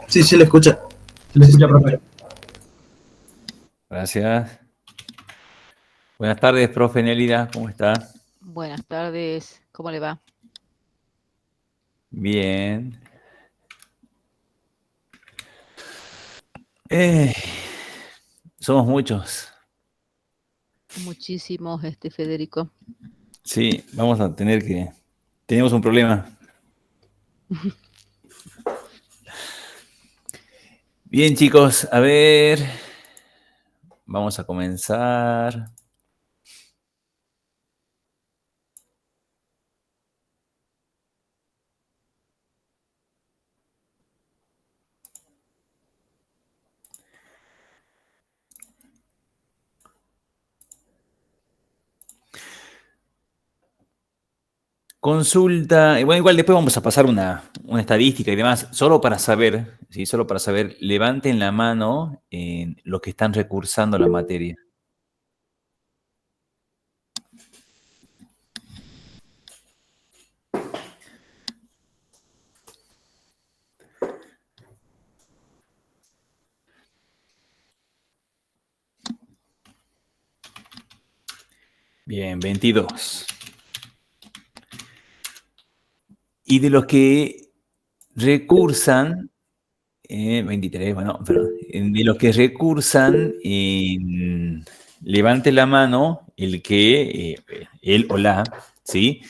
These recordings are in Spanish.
Sí, sí, le escucha. Le escucha, profe. Gracias. Buenas tardes, profe Nélida, ¿cómo está? Buenas tardes, ¿cómo le va? Bien. Eh, somos muchos. Muchísimos, Federico. Sí, vamos a tener que... Tenemos un problema. Bien, chicos, a ver. Vamos a comenzar. Consulta, bueno, igual después vamos a pasar una estadística y demás, solo para saber, ¿sí? Solo para saber, levanten la mano en los que están recursando la materia. Bien, 22. Y de los que recursan, 23, bueno, perdón, de los que recursan, levante la mano el que, él o la, ¿sí?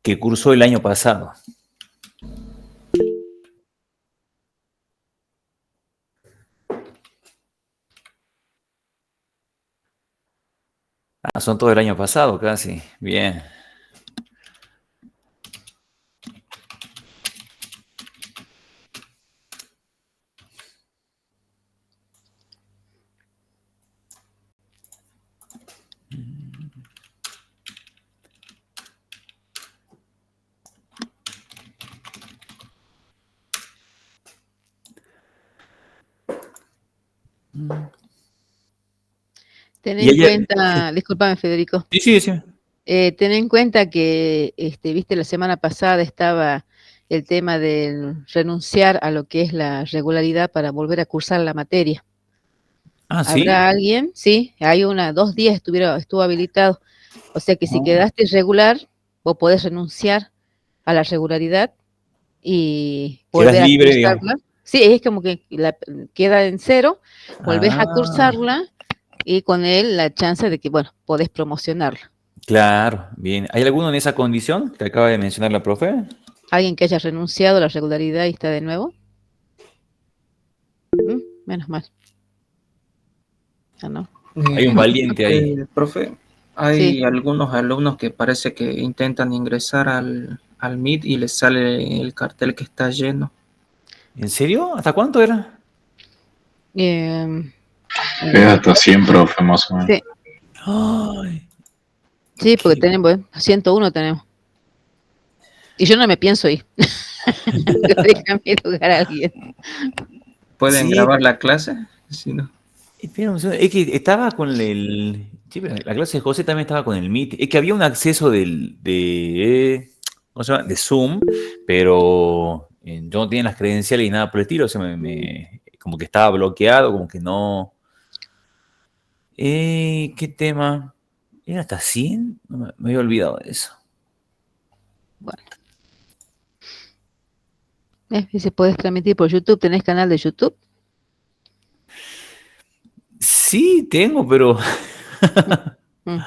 Que cursó el año pasado. Ah, son todos el año pasado casi. Bien. Ten Y en ella, cuenta, discúlpame, Federico, sí, sí. ten en cuenta que, viste, la semana pasada estaba el tema del renunciar a lo que es la regularidad para volver a cursar la materia. Ah, sí. ¿Habrá alguien? Sí, hay 2 días estuvo habilitado. O sea que si quedaste irregular, vos podés renunciar a la regularidad y Quedas volver a libre, digamos. cursarla. Sí, es como que queda en cero, volvés a Ah, cursarla y con él la chance de que, bueno, podés promocionarla. claro, bien. ¿Hay alguno en esa condición que acaba de mencionar la profe? Alguien que haya renunciado a la regularidad y está de nuevo, menos mal. Ah, no. Hay un valiente ahí. Profe, Sí. hay algunos alumnos que parece que intentan ingresar al Meet y les sale el cartel que está lleno. ¿En serio? ¿Hasta cuánto era? Eh, Es hasta 100, profe, más o menos. sí, Ay, sí, porque qué... tenemos, 101 tenemos. Y yo no me pienso ir. Déjame educar a alguien. ¿Pueden Sí, grabar la clase? Si no. espera un segundo. Es que estaba con el... Sí, pero la clase de José también estaba con el Meet. Es que había un acceso ¿cómo se llama? De Zoom, pero yo no tenía las credenciales y nada por el estilo. O sea, como que estaba bloqueado, como que no... ¿Qué tema? ¿Era hasta 100? No, me había olvidado de eso. Bueno, y se puede transmitir por YouTube. ¿Tenés canal de YouTube? Sí, tengo, pero... Mm.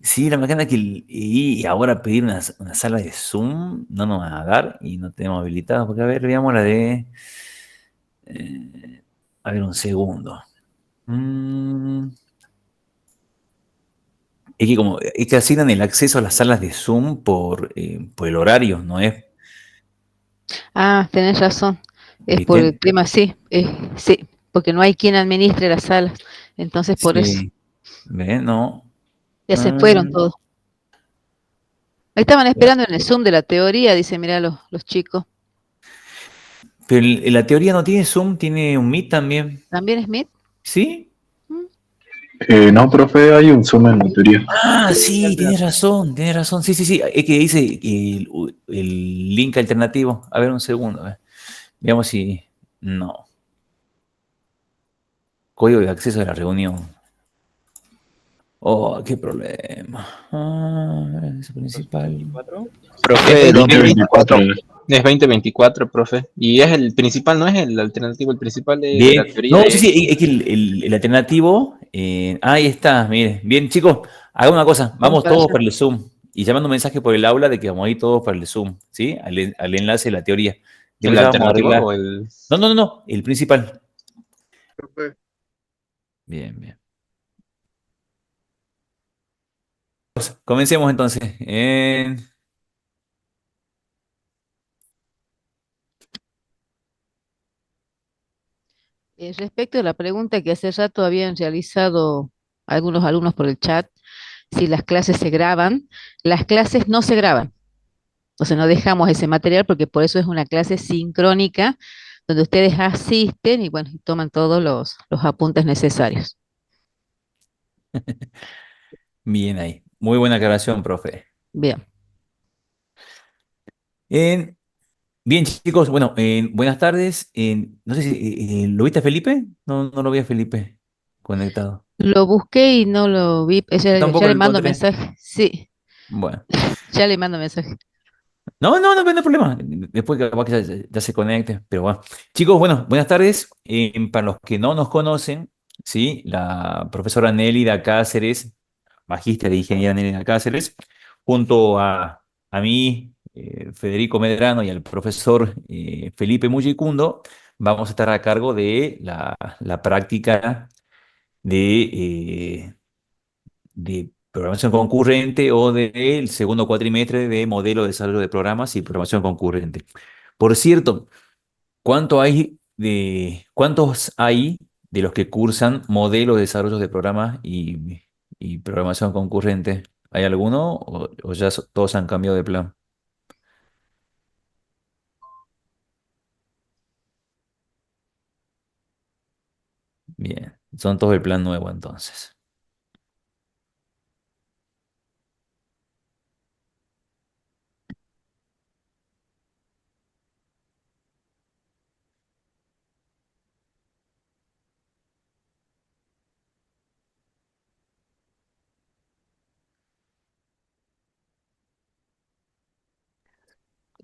Sí, la máquina que... Y ahora pedir una sala de Zoom no nos van a dar y no tenemos habilitado. Porque, a ver, veamos la de... a ver, un segundo. Es que asignan el acceso a las salas de Zoom por el horario, ¿no es? Ah, tenés razón. Es por ¿Viste? el tema, sí. Sí, porque no hay quien administre las salas. Entonces, por eso. Sí. ¿Ve? No. Ya se fueron todos. Ahí estaban esperando en el Zoom de la teoría, dice, mirá los chicos. Pero la teoría no tiene Zoom, tiene un Meet también. ¿También Smith? ¿Sí? No, profe, hay un Zoom en la teoría. Ah, sí, tienes razón, tienes razón. Sí, sí, sí. Es que dice el link alternativo. A ver, un segundo. A ver. Veamos si... No. Código de acceso de la reunión. Oh, qué problema. Es principal. 2024. Es Profe, 2024. 2024. Es 2024, profe. Y es el principal, no es el alternativo, el principal de la Bien. teoría No, sí, es. sí, es que el alternativo. Ahí está, mire. Bien, chicos, haga una cosa. Vamos Vamos para todos allá. para el Zoom. Y ya mando un mensaje por el aula de que vamos a ir todos para el Zoom, ¿sí? Al enlace de la teoría. ¿El Después ya vamos a alternativo o arreglar. el...? No, no, no, no. El principal. Profe, Bien, bien. Comencemos entonces. Respecto a la pregunta que hace rato habían realizado algunos alumnos por el chat, si las clases se graban, las clases no se graban. O sea, no dejamos ese material porque por eso es una clase sincrónica donde ustedes asisten y bueno, y toman todos los apuntes necesarios. Bien ahí. Muy buena aclaración, profe. Bien. En- Bien, chicos, bueno, buenas tardes. No sé si ¿lo viste a Felipe? No, no lo vi a Felipe conectado. Lo busqué y no lo vi. Yo Ya tampoco lo le mando encontré. mensaje. Sí, Bueno. ya le mando mensaje. No, no, no, no hay problema. Después capaz que ya se conecte, pero bueno. Chicos, bueno, buenas tardes. Para los que no nos conocen, ¿sí? La profesora Nélida Cáceres, magíster de Ingeniería Nélida Cáceres, junto a mí, Federico Medrano, y al profesor Felipe Mujicundo, vamos a estar a cargo de la práctica de programación concurrente o del segundo cuatrimestre de modelo de desarrollo de programas y programación concurrente. Por cierto, ¿cuántos hay de los que cursan modelo de desarrollo de programas y programación concurrente? ¿Hay alguno o ya todos han cambiado de plan? Bien, son todos el plan nuevo entonces.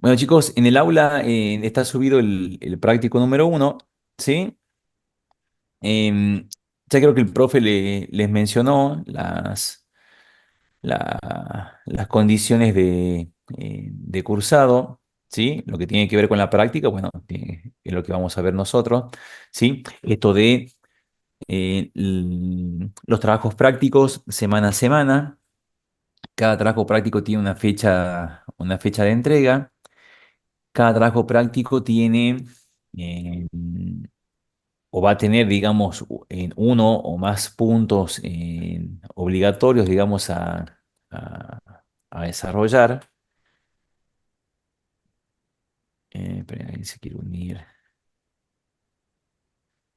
Bueno, chicos, en el aula está subido el práctico número 1, ¿sí? Em, ya creo que el profe les mencionó las condiciones de cursado, ¿sí? Lo que tiene que ver con la práctica, bueno, es lo que vamos a ver nosotros, ¿sí? Esto de los trabajos prácticos semana a semana. Cada trabajo práctico tiene una fecha de entrega. Cada trabajo práctico tiene eh, o va a tener, digamos, en uno o más puntos obligatorios, digamos, a- a desarrollar. Espera, ahí se quiere unir.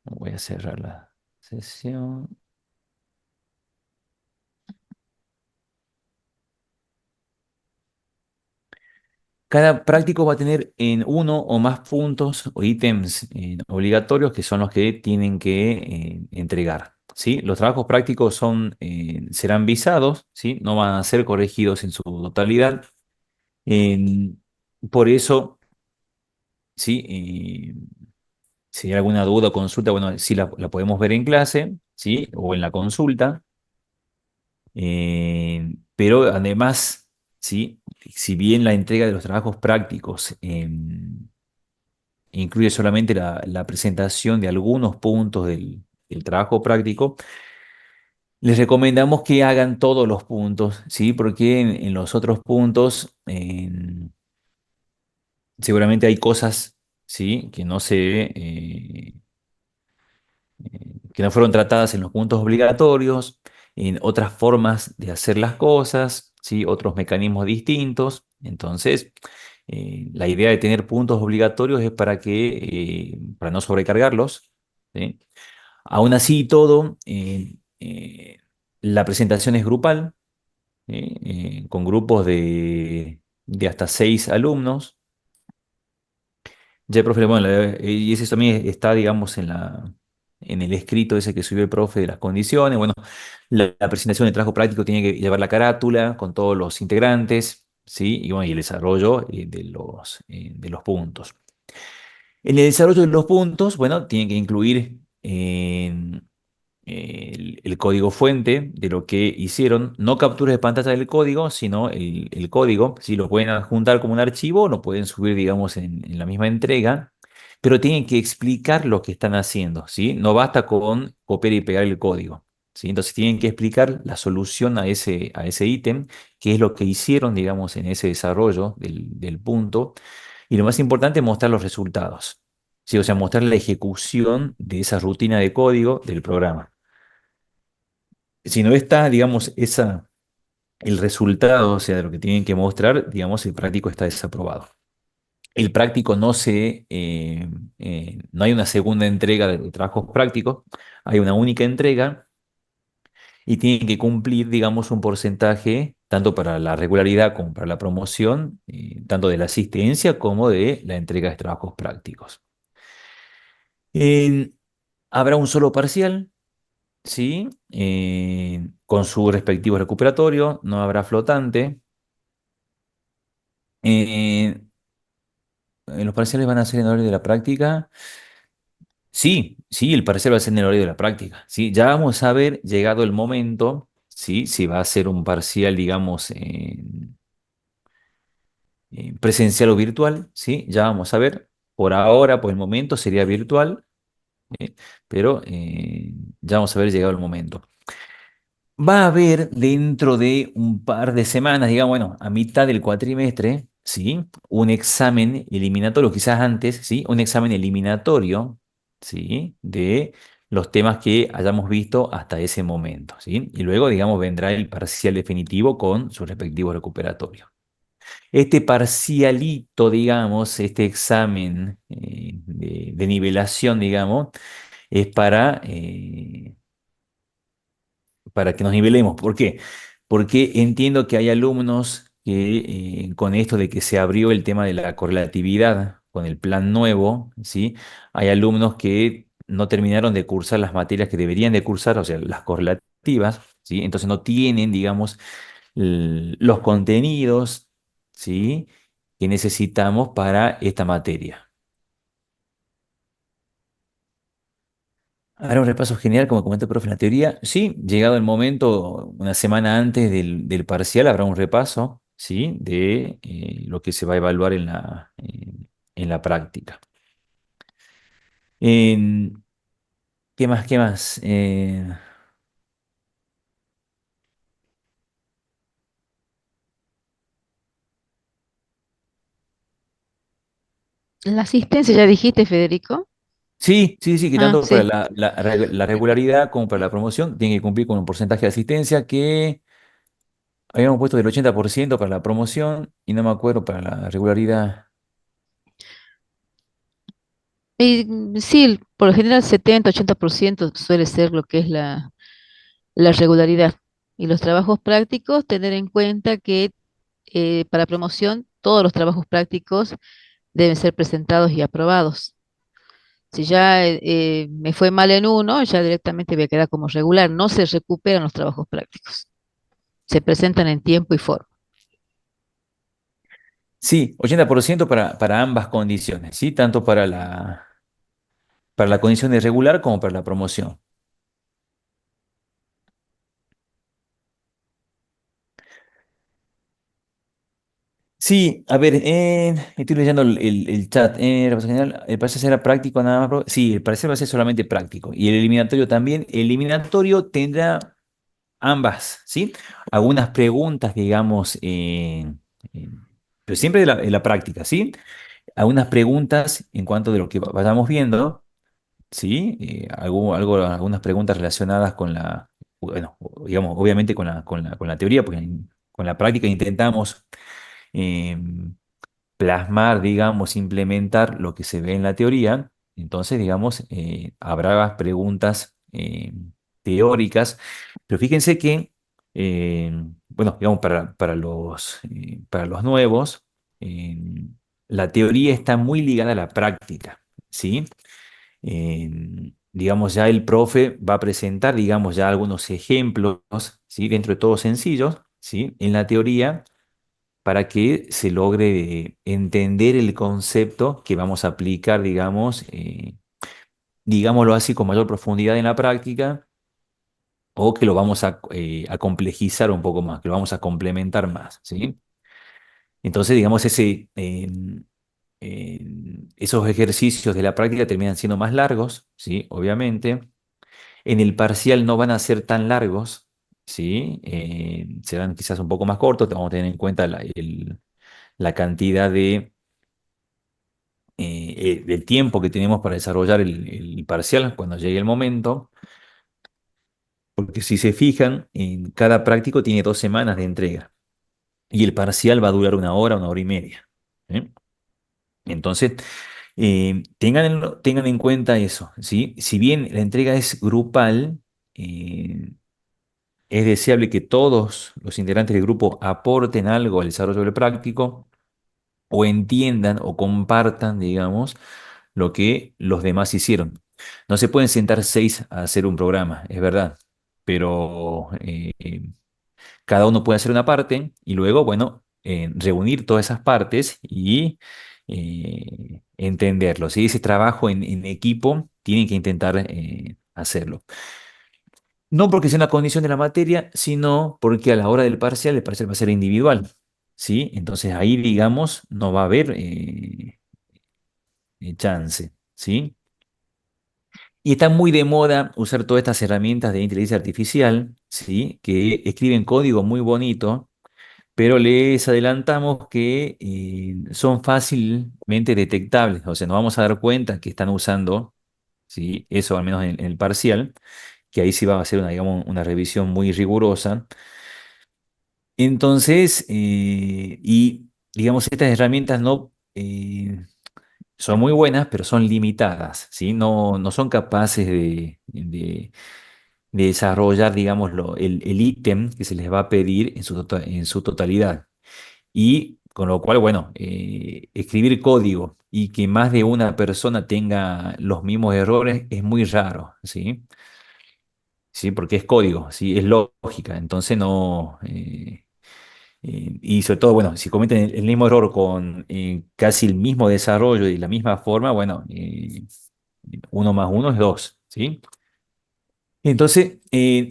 Voy a cerrar la sesión. Cada práctico va a tener en uno o más puntos o ítems obligatorios que son los que tienen que entregar, ¿sí? Los trabajos prácticos serán visados, ¿sí? No van a ser corregidos en su totalidad. En- por eso, ¿sí? Si hay alguna duda o consulta, bueno, sí la podemos ver en clase, ¿sí? O en la consulta. Pero además, ¿sí? Si bien la entrega de los trabajos prácticos incluye solamente la presentación de algunos puntos del trabajo práctico, les recomendamos que hagan todos los puntos, ¿sí? Porque en los otros puntos seguramente hay cosas, ¿sí? Que no fueron tratadas en los puntos obligatorios, en otras formas de hacer las cosas, ¿sí? Otros mecanismos distintos. Entonces, la idea de tener puntos obligatorios es para no sobrecargarlos, ¿sí? Aún así, la presentación es grupal, ¿sí? Con grupos de hasta 6 alumnos. Ya, profe, bueno, y eso también está, digamos, en el escrito ese que subió el profe de las condiciones. Bueno, la presentación de trabajo práctico tiene que llevar la carátula con todos los integrantes, ¿sí? Y bueno, y el desarrollo de los puntos. En el desarrollo de los puntos, bueno, tienen que incluir el código fuente de lo que hicieron, no capturas de pantalla del código, sino el código. Si lo pueden adjuntar como un archivo, lo pueden subir, digamos, en la misma entrega, pero tienen que explicar lo que están haciendo, ¿sí? No basta con copiar y pegar el código, ¿sí? Entonces tienen que explicar la solución a ese ítem, qué es lo que hicieron, digamos, en ese desarrollo del punto. Y lo más importante, mostrar los resultados, ¿sí? O sea, mostrar la ejecución de esa rutina de código del programa. Si no está, digamos, el resultado, o sea, de lo que tienen que mostrar, digamos, el práctico está desaprobado. El práctico no hay una segunda entrega de trabajos prácticos, hay una única entrega y tienen que cumplir, digamos, un porcentaje, tanto para la regularidad como para la promoción, tanto de la asistencia como de la entrega de trabajos prácticos. En- Habrá un solo parcial. ¿Sí? Con su respectivo recuperatorio, no habrá flotante. Eh, ¿Los parciales van a ser en horario de la práctica? Sí, sí, el parcial va a ser en el horario de la práctica. ¿Sí? Ya vamos a ver, llegado el momento, ¿sí? Si va a ser un parcial, digamos, presencial o virtual, ¿sí? Ya vamos a ver. Por ahora, por el momento, sería virtual, ¿eh? Pero ya vamos a ver llegado el momento. Va a haber dentro de un par de semanas, digamos, bueno, a mitad del cuatrimestre, ¿sí? Un examen eliminatorio, quizás antes, ¿sí? Un examen eliminatorio, ¿sí? De los temas que hayamos visto hasta ese momento, ¿sí? Y luego, digamos, vendrá el parcial definitivo con su respectivo recuperatorio. Este parcialito, digamos, este examen de nivelación, digamos, es para que nos nivelemos. ¿Por qué? Porque entiendo que hay alumnos que con esto de que se abrió el tema de la correlatividad con el plan nuevo, ¿sí? Hay alumnos que no terminaron de cursar las materias que deberían de cursar, o sea, las correlativas, ¿sí? Entonces no tienen, digamos, los contenidos, ¿sí? Que necesitamos para esta materia. Hará un repaso general, como comentó el profe en la teoría. Sí, llegado el momento, una semana antes del parcial, habrá un repaso, ¿sí? De lo que se va a evaluar en la práctica. En- ¿Qué más? ¿Qué más? La asistencia, ya dijiste, Federico. Sí, sí, sí, que Ah, tanto para sí. la regularidad como para la promoción tiene que cumplir con un porcentaje de asistencia que habíamos puesto del 80% para la promoción y no me acuerdo para la regularidad. Y sí, por lo general 70-80% suele ser lo que es la regularidad. Y los trabajos prácticos, tener en cuenta que para promoción todos los trabajos prácticos deben ser presentados y aprobados. Si ya me fue mal en uno, ya directamente voy a quedar como regular. No se recuperan los trabajos prácticos. Se presentan en tiempo y forma. Sí, 80% para ambas condiciones, ¿sí? Tanto para la condición de regular como para la promoción. Sí, a ver, estoy leyendo el chat. Repaso general, ¿el parcial será práctico nada más? Sí, el parcial va a ser solamente práctico. Y el eliminatorio también. El eliminatorio tendrá ambas, ¿sí? Algunas preguntas, digamos, pero siempre de la práctica, ¿sí? Algunas preguntas en cuanto de lo que vayamos viendo. Sí, algunas preguntas relacionadas con bueno, digamos, obviamente con la teoría, porque con la práctica intentamos eh, plasmar, digamos, implementar lo que se ve en la teoría. Entonces, digamos, habrá preguntas teóricas, pero fíjense que, bueno, digamos, para los nuevos, la teoría está muy ligada a la práctica, ¿sí? Digamos, ya el profe va a presentar, digamos, ya algunos ejemplos, ¿sí? Dentro de todos sencillos, ¿sí? En la teoría, para que se logre entender el concepto que vamos a aplicar, digamos, digámoslo así, con mayor profundidad en la práctica, o que lo vamos a complejizar un poco más, que lo vamos a complementar más, ¿sí? Entonces, digamos, esos ejercicios de la práctica terminan siendo más largos, ¿sí? Obviamente. En el parcial no van a ser tan largos, ¿sí? Serán quizás un poco más cortos, vamos a tener en cuenta la cantidad del tiempo que tenemos para desarrollar el parcial cuando llegue el momento, porque si se fijan, en cada práctico tiene 2 semanas de entrega y el parcial va a durar una hora y media. ¿Sí? Entonces, tengan en cuenta eso, ¿sí? Si bien la entrega es grupal, eh, es deseable que todos los integrantes del grupo aporten algo al desarrollo del práctico o entiendan o compartan, digamos, lo que los demás hicieron. No se pueden sentar 6 a hacer un programa, es verdad, pero cada uno puede hacer una parte y luego, bueno, reunir todas esas partes y entenderlo. ¿Sí? Ese trabajo en equipo tienen que intentar hacerlo. No porque sea una condición de la materia, sino porque a la hora del parcial, el parcial va a ser individual, ¿sí? Entonces ahí, digamos, no va a haber chance, ¿sí? Y está muy de moda usar todas estas herramientas de inteligencia artificial, ¿sí? Que escriben código muy bonito, pero les adelantamos que son fácilmente detectables, o sea, nos vamos a dar cuenta que están usando, ¿sí? Eso al menos en el parcial, que ahí sí va a ser una, digamos, una revisión muy rigurosa. Entonces, y digamos, estas herramientas no son muy buenas, pero son limitadas, ¿sí? No son capaces de desarrollar, digamos, el ítem que se les va a pedir en su totalidad. Y con lo cual, bueno, escribir código y que más de una persona tenga los mismos errores es muy raro, ¿sí? Sí, porque es código, ¿sí? Es lógica, entonces no... y sobre todo, bueno, si cometen el mismo error con casi el mismo desarrollo y la misma forma, bueno, 1 más 1 es 2, ¿sí? Entonces,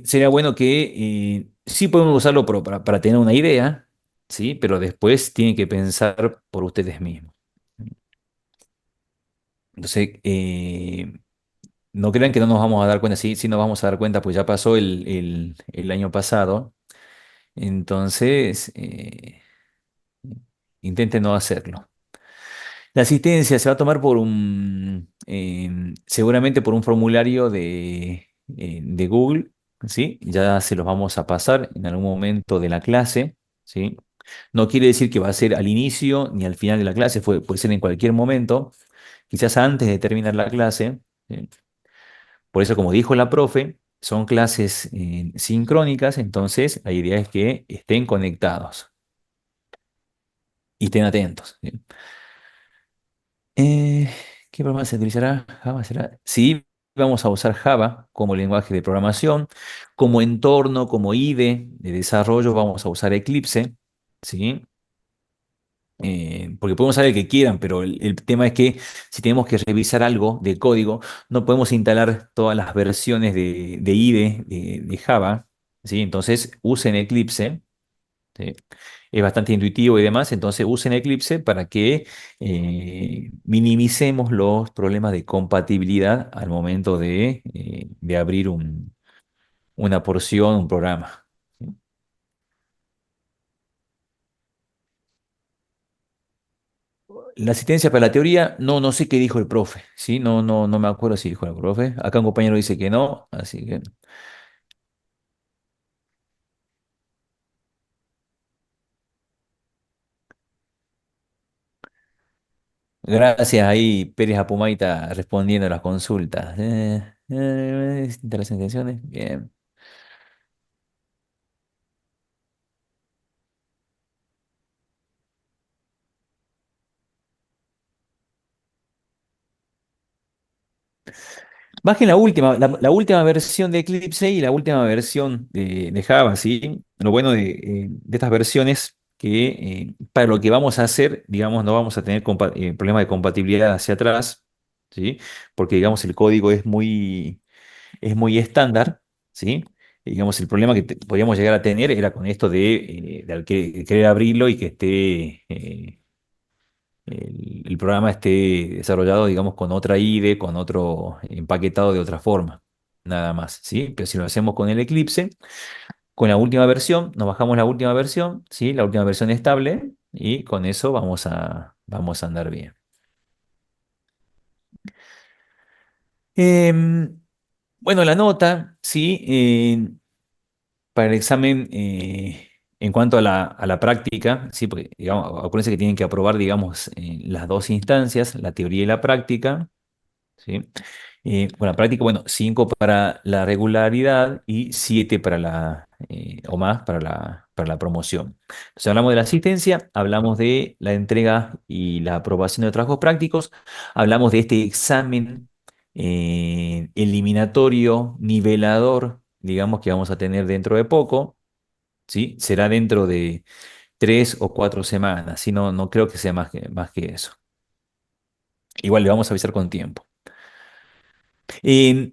sería bueno que sí podemos usarlo para tener una idea, ¿sí? Pero después tienen que pensar por ustedes mismos. Entonces, no crean que no nos vamos a dar cuenta, sí, sí nos vamos a dar cuenta, pues ya pasó el año pasado. Entonces, intenten no hacerlo. La asistencia se va a tomar seguramente por un formulario de Google, ¿sí? Ya se los vamos a pasar en algún momento de la clase, ¿sí? No quiere decir que va a ser al inicio ni al final de la clase, puede ser en cualquier momento, quizás antes de terminar la clase, ¿sí? Por eso, como dijo la profe, son clases sincrónicas, entonces la idea es que estén conectados y estén atentos, ¿sí? Eh, ¿Qué programa se utilizará? Java será. Sí, vamos a usar Java como lenguaje de programación, como entorno, como IDE de desarrollo, vamos a usar Eclipse, ¿sí? Porque podemos usar el que quieran, pero el tema es que si tenemos que revisar algo de código, no podemos instalar todas las versiones de IDE de Java, ¿sí? Entonces usen Eclipse. ¿Sí? Es bastante intuitivo y demás, entonces usen Eclipse para que minimicemos los problemas de compatibilidad al momento de abrir una porción, un programa. ¿Sí? La asistencia para la teoría, no sé qué dijo el profe, ¿sí? No me acuerdo si dijo el profe. Acá un compañero dice que no, así que gracias ahí, Pérez Apumaita respondiendo a las consultas. Distintas intenciones, bien. Bajen la última versión de Eclipse y la última versión de Java, ¿sí? Lo bueno de estas versiones que para lo que vamos a hacer, digamos, no vamos a tener problemas de compatibilidad hacia atrás, ¿sí? Porque, digamos, el código es muy estándar, ¿sí? Y, digamos, el problema que podríamos llegar a tener era con esto de querer abrirlo y que esté el programa esté desarrollado, digamos, con otra IDE, con otro empaquetado de otra forma, nada más, ¿sí? Pero si lo hacemos con el Eclipse, con la última versión, nos bajamos la última versión, ¿sí? La última versión estable, y con eso vamos a andar bien. Em, bueno, la nota, ¿sí? Para el examen, en cuanto a a la práctica, sí, porque digamos, acuérdense que tienen que aprobar, digamos, las dos instancias, la teoría y la práctica, ¿sí? Con la práctica, bueno, 5 para la regularidad y 7 para o más para la promoción. Entonces hablamos de la asistencia, hablamos de la entrega y la aprobación de trabajos prácticos, hablamos de este examen eliminatorio, nivelador, digamos que vamos a tener dentro de poco, ¿sí? Será dentro de 3 o 4 semanas, ¿sí? No creo que sea más que eso. Igual le vamos a avisar con tiempo. Eh,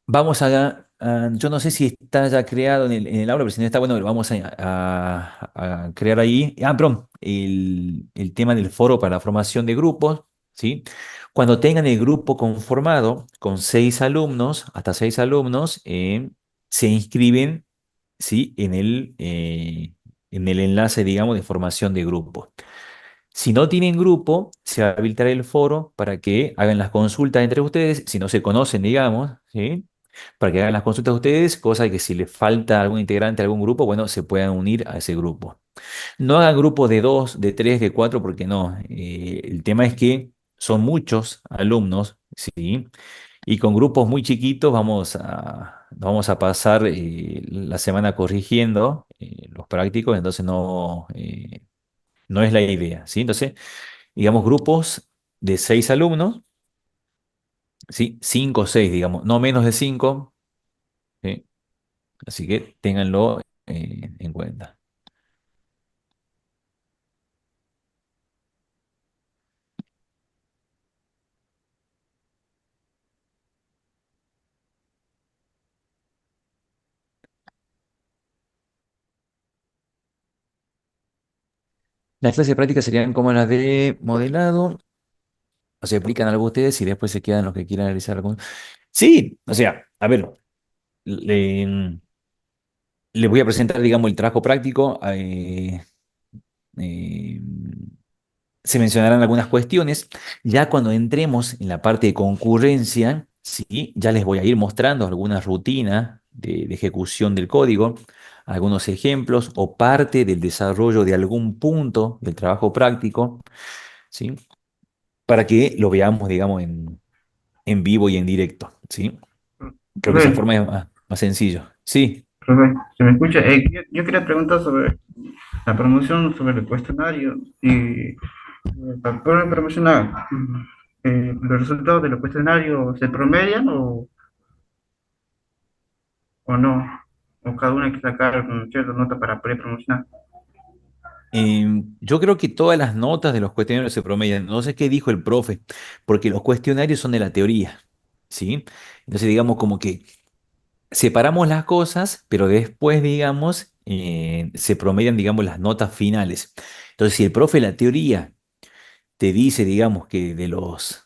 Vamos yo no sé si está ya creado en el aula, pero si no está, bueno, lo vamos a crear ahí. Ah, perdón, el tema del foro para la formación de grupos, ¿sí? Cuando tengan el grupo conformado con 6 alumnos, hasta 6 alumnos, se inscriben, ¿sí? En el enlace, digamos, de formación de grupo. Si no tienen grupo, se va a habilitar el foro para que hagan las consultas entre ustedes, si no se conocen, digamos, ¿sí? Para que hagan las consultas ustedes, cosa de que si les falta algún integrante de algún grupo, bueno, se puedan unir a ese grupo. No hagan grupos de 2, de 3, de 4, porque no. El tema es que son muchos alumnos, ¿sí? Y con grupos muy chiquitos vamos a pasar la semana corrigiendo los prácticos, entonces no es la idea, ¿sí? Entonces, digamos, grupos de 6 alumnos, ¿sí? 5 o 6, digamos, no menos de 5, ¿sí? Así que ténganlo en cuenta. Las clases prácticas serían como las de modelado, o se aplican algo ustedes y después se quedan los que quieran realizar algún. Sí, o sea, a ver, le- les voy a presentar, digamos, el trabajo práctico. Eh, Se mencionarán algunas cuestiones. Ya cuando entremos en la parte de concurrencia, ¿sí? Ya les voy a ir mostrando algunas rutinas de ejecución del código, algunos ejemplos o parte del desarrollo de algún punto del trabajo práctico, ¿sí? Para que lo veamos, digamos, en vivo y en directo, ¿sí? Creo que esa Profe, forma es más sencillo. Sí. profe, ¿se me escucha? Yo quería preguntar sobre la promoción, sobre el cuestionario y para poder promocionar, ¿los resultados de los cuestionarios se promedian o no? ¿O cada uno hay que sacar cierta nota para poder promocionar? Yo creo que todas las notas de los cuestionarios se promedian. No sé qué dijo el profe, porque los cuestionarios son de la teoría, ¿sí? Entonces, digamos, como que separamos las cosas, pero después, digamos, se promedian, digamos, las notas finales. Entonces, si el profe de la teoría te dice, digamos, que de los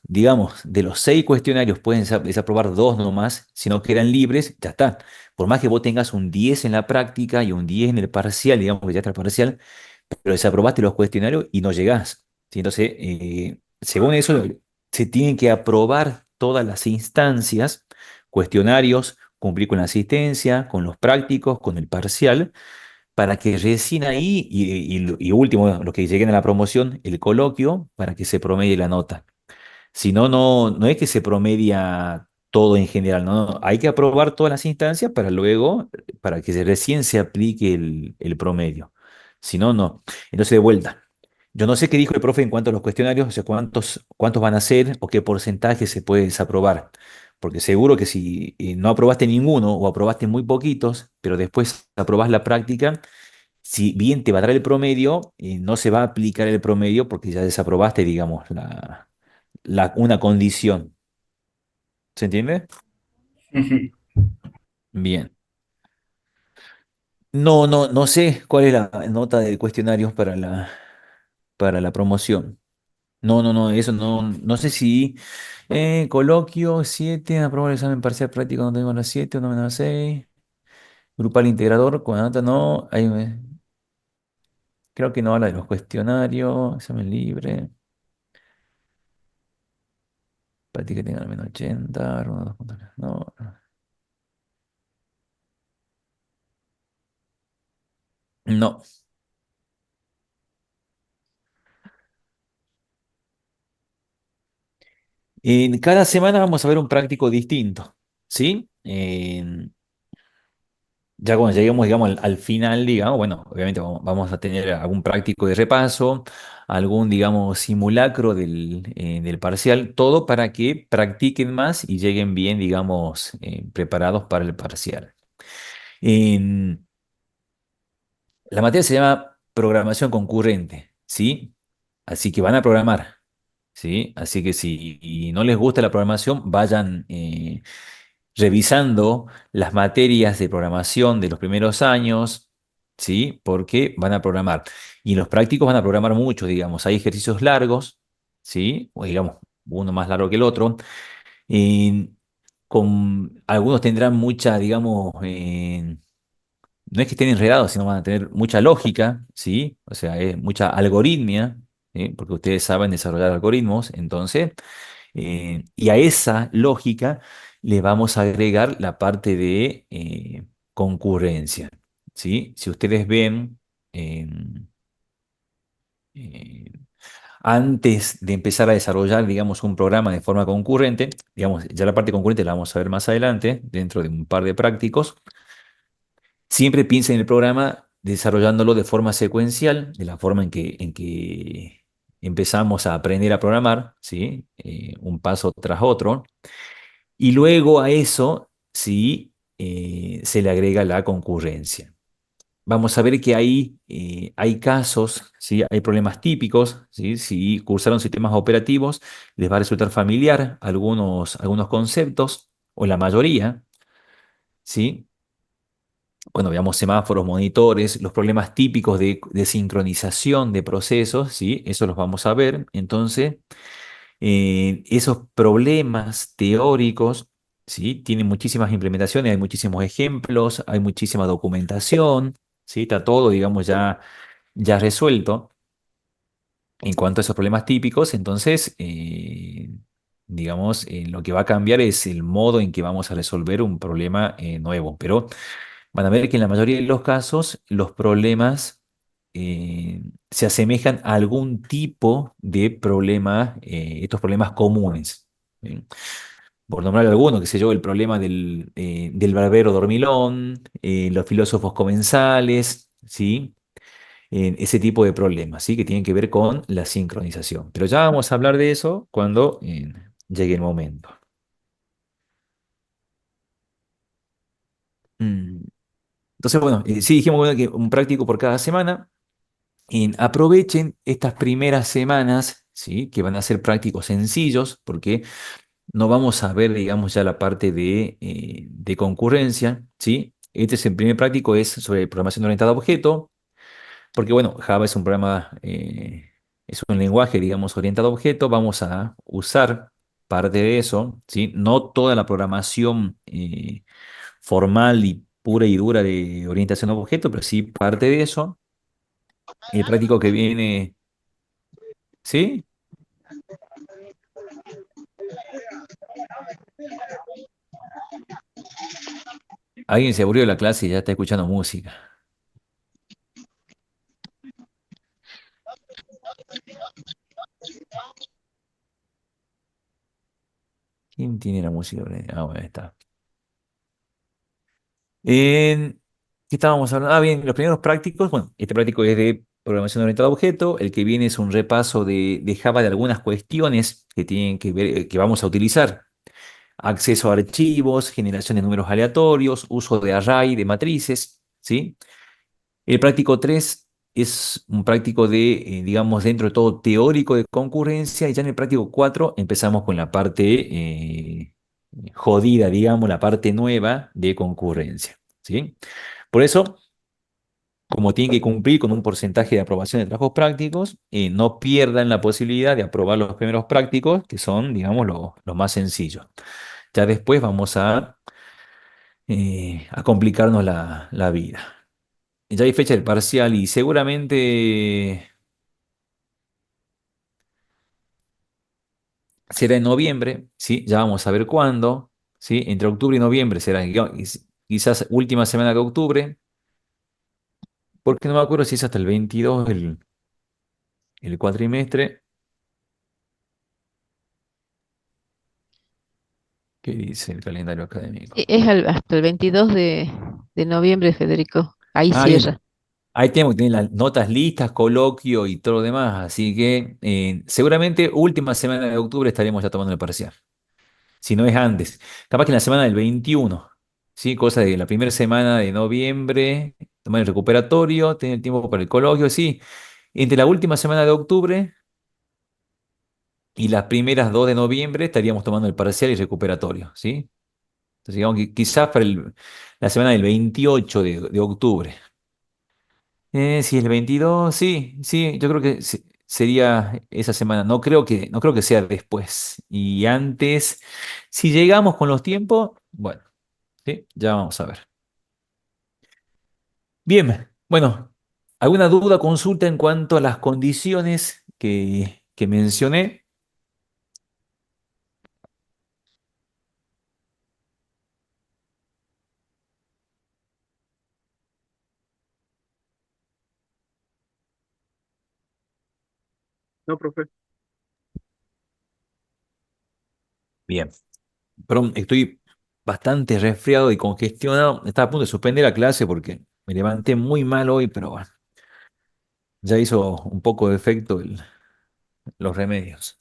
6 cuestionarios pueden desaprobar 2 nomás, si no quedan libres, ya está. Por más que vos tengas un 10 en la práctica y un 10 en el parcial, digamos que ya está el parcial, pero desaprobaste los cuestionarios y no llegás, ¿sí? Entonces, según eso, se tienen que aprobar todas las instancias, cuestionarios, cumplir con la asistencia, con los prácticos, con el parcial, para que recién ahí, y último, los que lleguen a la promoción, el coloquio, para que se promedie la nota. Si no, no es que se promedia todo en general, no, hay que aprobar todas las instancias para luego, para que recién se aplique el promedio. Si no, no. Entonces, de vuelta. Yo no sé qué dijo el profe en cuanto a los cuestionarios, o sea, cuántos van a ser o qué porcentaje se puede desaprobar. Porque seguro que si no aprobaste ninguno o aprobaste muy poquitos, pero después aprobás la práctica, si bien te va a dar el promedio, no se va a aplicar el promedio porque ya desaprobaste, digamos, una condición. ¿Se entiende? Sí, sí. Bien. No, no, no sé cuál es la nota de cuestionarios para la promoción. No, no, no, eso no, no sé si coloquio 7, aprobar el examen parcial práctico no tenemos las 7 o no menos las 6. Grupal integrador, con la nota no, creo que no habla de los cuestionarios, examen libre, práctica que tenga al menos 80, ronda 2.3, no, no. En cada semana vamos a ver un práctico distinto, ¿sí? Ya cuando lleguemos, digamos, al final, digamos, bueno, obviamente vamos a tener algún práctico de repaso, algún, digamos, simulacro del parcial, todo para que practiquen más y lleguen bien, digamos, preparados para el parcial. En- la materia se llama programación concurrente, ¿sí? Así que van a programar, ¿sí? Así que si no les gusta la programación, vayan revisando las materias de programación de los primeros años, ¿sí? Porque van a programar. Y los prácticos van a programar mucho, digamos. Hay ejercicios largos, ¿sí? O digamos, uno más largo que el otro. Y algunos tendrán mucha, digamos, no es que estén enredados, sino van a tener mucha lógica, ¿sí? O sea, mucha algoritmia, ¿sí? Porque ustedes saben desarrollar algoritmos, entonces y a esa lógica le vamos a agregar la parte de concurrencia, ¿sí? Si ustedes ven, en- eh, antes de empezar a desarrollar, digamos, un programa de forma concurrente, digamos, ya la parte concurrente la vamos a ver más adelante, dentro de un par de prácticos, siempre piensen en el programa desarrollándolo de forma secuencial, de la forma en que empezamos a aprender a programar, ¿sí? Un paso tras otro. Y luego a eso, sí, se le agrega la concurrencia. Vamos a ver que hay casos, ¿sí? Hay problemas típicos, ¿sí? Si cursaron sistemas operativos, les va a resultar familiar algunos conceptos, o la mayoría, ¿sí? Bueno, veamos semáforos, monitores, los problemas típicos de sincronización de procesos, ¿sí? Eso los vamos a ver. Entonces, esos problemas teóricos, ¿sí? Tienen muchísimas implementaciones, hay muchísimos ejemplos, hay muchísima documentación, ¿sí? Está todo, digamos, ya resuelto en cuanto a esos problemas típicos. Entonces, digamos, lo que va a cambiar es el modo en que vamos a resolver un problema nuevo. Pero van a ver que en la mayoría de los casos los problemas se asemejan a algún tipo de problema, estos problemas comunes. ¿Sí? Por nombrar alguno, que sé yo, el problema del barbero dormilón, los filósofos comensales, ¿sí? Ese tipo de problemas, ¿sí? Que tienen que ver con la sincronización. Pero ya vamos a hablar de eso cuando llegue el momento. Mm, Entonces, bueno, sí dijimos bueno, que un práctico por cada semana. Aprovechen estas primeras semanas, ¿sí? Que van a ser prácticos sencillos, porque no vamos a ver, digamos, ya la parte de concurrencia, ¿sí? Este es el primer práctico, es sobre programación orientada a objeto, porque, bueno, Java es un programa, es un lenguaje, digamos, orientado a objeto. Vamos a usar parte de eso, ¿sí? No toda la programación formal y pura y dura de orientación a objeto, pero sí parte de eso. El práctico que viene, ¿sí? Alguien se aburrió de la clase y ya está escuchando música. ¿Quién tiene la música prendida? Ah, bueno, ahí está. En- ¿Qué estábamos hablando? Ah, bien, los primeros prácticos. Bueno, este práctico es de programación orientada a objeto. El que viene es un repaso de Java de algunas cuestiones que tienen que ver, que vamos a utilizar. Acceso a archivos, generación de números aleatorios, uso de array, de matrices, ¿sí? El práctico 3 es un práctico de, digamos, dentro de todo teórico de concurrencia, y ya en el práctico 4 empezamos con la parte jodida, digamos, la parte nueva de concurrencia, ¿sí? Por eso, como tienen que cumplir con un porcentaje de aprobación de trabajos prácticos, no pierdan la posibilidad de aprobar los primeros prácticos, que son, digamos, los más sencillos. Ya después vamos a complicarnos la vida. Ya hay fecha del parcial y seguramente será en noviembre, ¿sí? Ya vamos a ver cuándo, ¿sí? Entre octubre y noviembre será quizás última semana de octubre, porque no me acuerdo si es hasta el 22 el cuatrimestre. ¿Qué dice el calendario Sí, académico? es hasta el 22 de noviembre, Federico. Ahí Ah, bien. cierra. Ahí tenemos que tener las notas listas, coloquio y todo lo demás, así que seguramente última semana de octubre estaremos ya tomando el parcial. Si no es antes. Capaz que en la semana del 21, ¿sí? Cosa de la primera semana de noviembre, tomar el recuperatorio, tener tiempo para el coloquio, sí. Entre la última semana de octubre y las primeras 2 de noviembre estaríamos tomando el parcial y recuperatorio, ¿sí? Entonces, digamos que quizás para la semana del 28 de octubre. Si el 22, sí, sí, yo creo que sería esa semana. No creo que sea después. Y antes, si llegamos con los tiempos, bueno. Sí, ya vamos a ver. Bien, bueno, ¿alguna duda, consulta en cuanto a las condiciones que mencioné? No, profe. Bien, perdón, estoy bastante resfriado y congestionado. Estaba a punto de suspender la clase porque me levanté muy mal hoy, pero bueno, ya hizo un poco de efecto los remedios.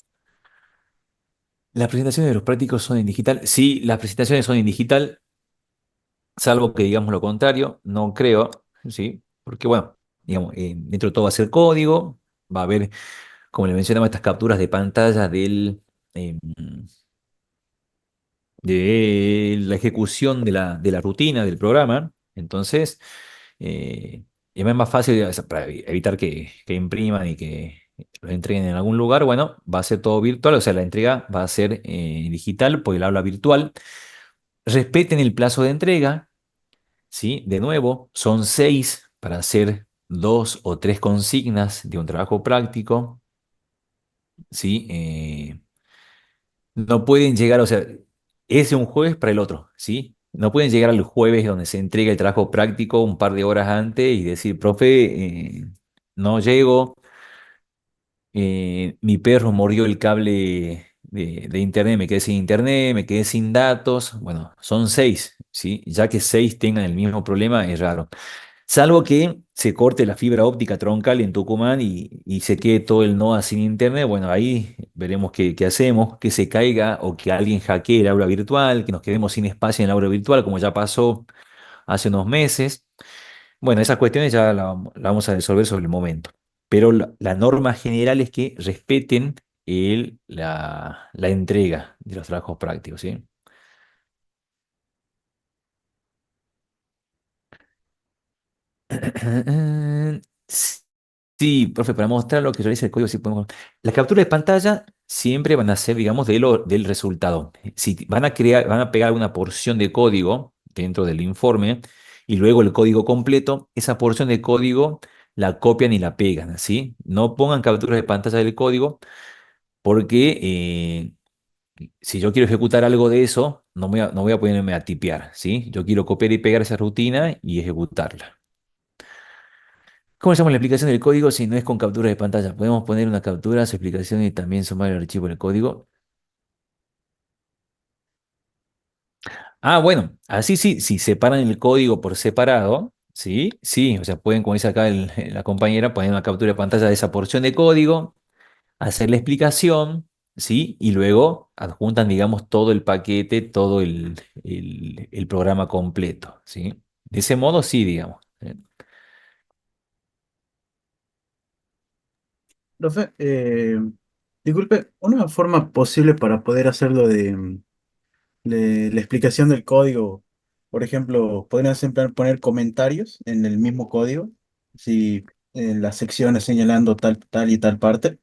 ¿Las presentaciones de los prácticos son en digital? Sí, las presentaciones son en digital, salvo que digamos lo contrario, no creo, ¿sí? Porque bueno, digamos, dentro de todo va a ser código, va a haber, como le mencionaba, estas capturas de pantalla em, de la ejecución de la rutina del programa. Entonces, eh, es más fácil, o sea, para evitar que impriman y que lo entreguen en algún lugar. Bueno, va a ser todo virtual, o sea, la entrega va a ser digital por el aula virtual. Respeten el plazo de entrega, ¿sí? De nuevo, son 6 para hacer 2 o 3 consignas de un trabajo práctico, ¿sí? No pueden llegar, o sea, es de un jueves para el otro, ¿sí? No pueden llegar al jueves donde se entrega el trabajo práctico un par de horas antes y decir, profe, no llego, mi perro mordió el cable de internet, me quedé sin internet, me quedé sin datos. Bueno, son 6, ¿sí? Ya que 6 tengan el mismo problema es raro. Salvo que se corte la fibra óptica troncal en Tucumán y se quede todo el NOA sin internet. Bueno, ahí veremos qué hacemos, que se caiga o que alguien hackee el aula virtual, que nos quedemos sin espacio en el aula virtual, como ya pasó hace unos meses. Bueno, esas cuestiones ya la vamos a resolver sobre el momento. Pero la norma general es que respeten la entrega de los trabajos prácticos, ¿sí? Sí, profe, para mostrar lo que realiza el código, sí podemos. Las capturas de pantalla siempre van a ser, digamos, del resultado. Si van a pegar una porción de código dentro del informe y luego el código completo, esa porción de código la copian y la pegan, ¿sí? No pongan capturas de pantalla del código porque si yo quiero ejecutar algo de eso, no voy a ponerme a tipear, ¿sí? Yo quiero copiar y pegar esa rutina y ejecutarla. ¿Cómo hacemos la explicación del código si no es con captura de pantalla? Podemos poner una captura, su explicación y también sumar el archivo del código. Ah, bueno, así sí, si separan el código por separado, ¿sí? Sí, o sea, pueden, como dice acá la compañera, poner una captura de pantalla de esa porción de código, hacer la explicación, ¿sí? Y luego adjuntan, digamos, todo el paquete, todo el programa completo, ¿sí? De ese modo, sí, digamos. Profe, disculpe, una forma posible para poder hacerlo de la explicación del código, por ejemplo, podrían siempre poner comentarios en el mismo código, si en las secciones señalando tal y tal parte.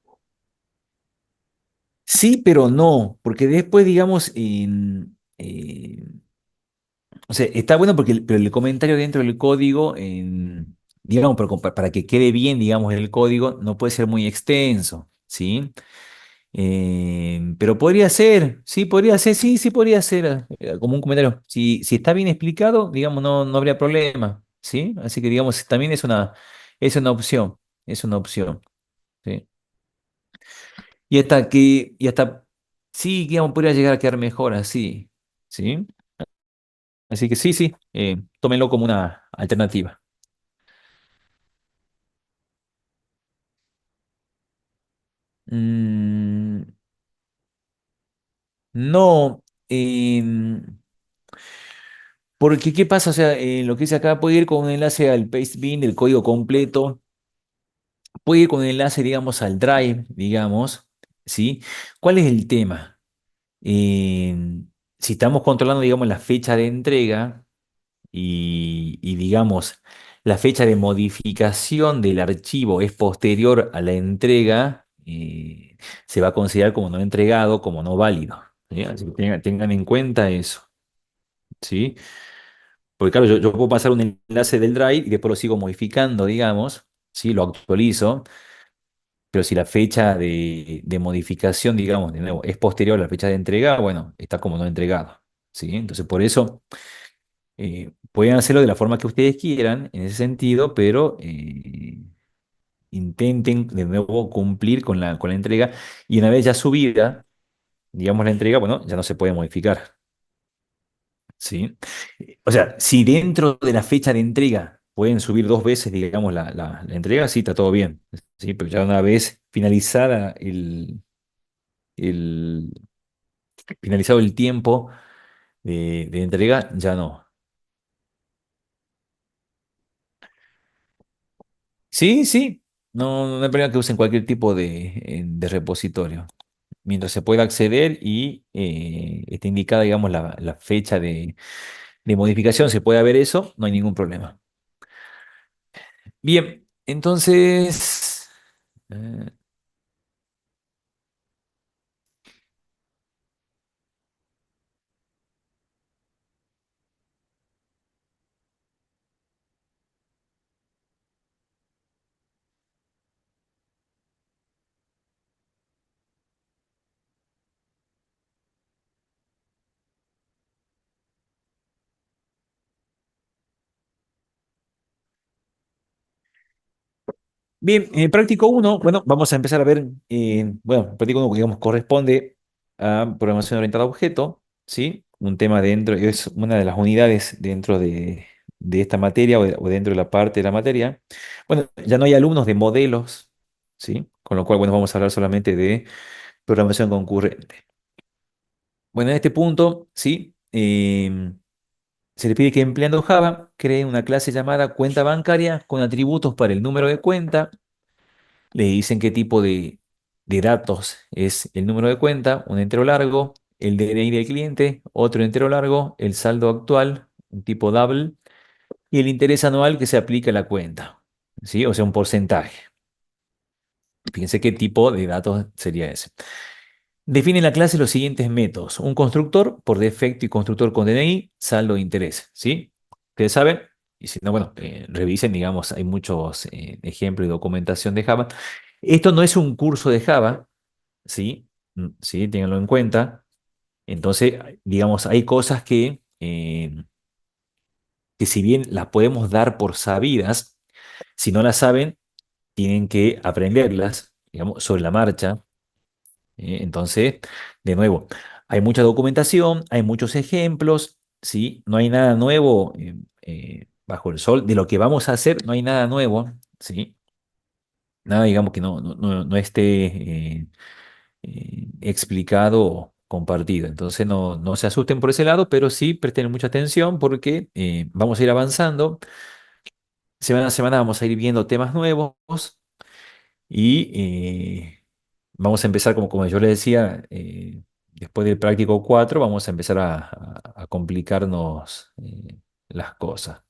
Sí, pero no, porque después, digamos, o sea, está bueno porque pero el comentario dentro del código, digamos, para que quede bien, digamos, el código, no puede ser muy extenso, ¿sí? Pero podría ser, sí, podría ser, sí, sí, podría ser como un comentario. Si está bien explicado, digamos, no habría problema, ¿sí? Así que, digamos, también es una opción, es una opción, ¿sí? Y hasta, sí, digamos, podría llegar a quedar mejor así, ¿sí? Así que sí, sí, tómenlo como una alternativa. Mm, no, porque ¿qué pasa? O sea, lo que dice acá puede ir con un enlace al paste bin del código completo, puede ir con un enlace, digamos, al drive, digamos, ¿sí? ¿Cuál es el tema? Si estamos controlando, digamos, la fecha de entrega, digamos, la fecha de modificación del archivo es posterior a la entrega, se va a considerar como no entregado, como no válido, ¿sí? Así que tengan en cuenta eso, ¿sí? Porque claro, yo puedo pasar un enlace del drive y después lo sigo modificando, digamos, ¿sí? Lo actualizo, pero si la fecha de modificación, digamos, de nuevo, es posterior a la fecha de entrega, bueno, está como no entregado, ¿sí? Entonces, por eso... pueden hacerlo de la forma que ustedes quieran en ese sentido, pero intenten de nuevo cumplir con la entrega y una vez ya subida, digamos la entrega, bueno, ya no se puede modificar, ¿sí? O sea, si dentro de la fecha de entrega pueden subir dos veces, digamos, la entrega, sí, está todo bien, ¿sí? Pero ya una vez el- finalizado el tiempo de entrega, ya no. Sí, sí, no hay problema que usen cualquier tipo de repositorio. Mientras se pueda acceder y esté indicada, digamos, la fecha de modificación, se puede ver eso, no hay ningún problema. Bien, entonces, eh, bien, práctico uno, bueno, vamos a empezar a ver, bueno, práctico uno, digamos, corresponde a programación orientada a objeto, ¿sí? Un tema dentro, es una de las unidades dentro de esta materia o dentro de la parte de la materia. Bueno, ya no hay alumnos de modelos, ¿sí? Con lo cual, bueno, vamos a hablar solamente de programación concurrente. Bueno, en este punto, ¿sí? Se le pide que empleando Java cree una clase llamada cuenta bancaria con atributos para el número de cuenta. Le dicen qué tipo de datos es el número de cuenta, un entero largo, el DNI del cliente, otro entero largo, el saldo actual, un tipo double, y el interés anual que se aplica a la cuenta, ¿sí? O sea, un porcentaje. Fíjense qué tipo de datos sería ese. Define en la clase los siguientes métodos. Un constructor por defecto y constructor con DNI, saldo de interés, ¿sí? Ustedes saben, y si no, bueno, revisen, digamos, hay muchos ejemplos y documentación de Java. Esto no es un curso de Java, ¿sí? Sí, ténganlo en cuenta. Entonces, digamos, hay cosas que si bien las podemos dar por sabidas, si no las saben, tienen que aprenderlas, digamos, sobre la marcha. Entonces, de nuevo, hay mucha documentación, hay muchos ejemplos, ¿sí? No hay nada nuevo bajo el sol. De lo que vamos a hacer no hay nada nuevo, ¿sí? Nada, digamos, que no esté explicado o compartido. Entonces no se asusten por ese lado, pero sí presten mucha atención porque vamos a ir avanzando. Semana a semana vamos a ir viendo temas nuevos y vamos a empezar, como yo les decía, después del práctico 4 vamos a empezar a complicarnos las cosas.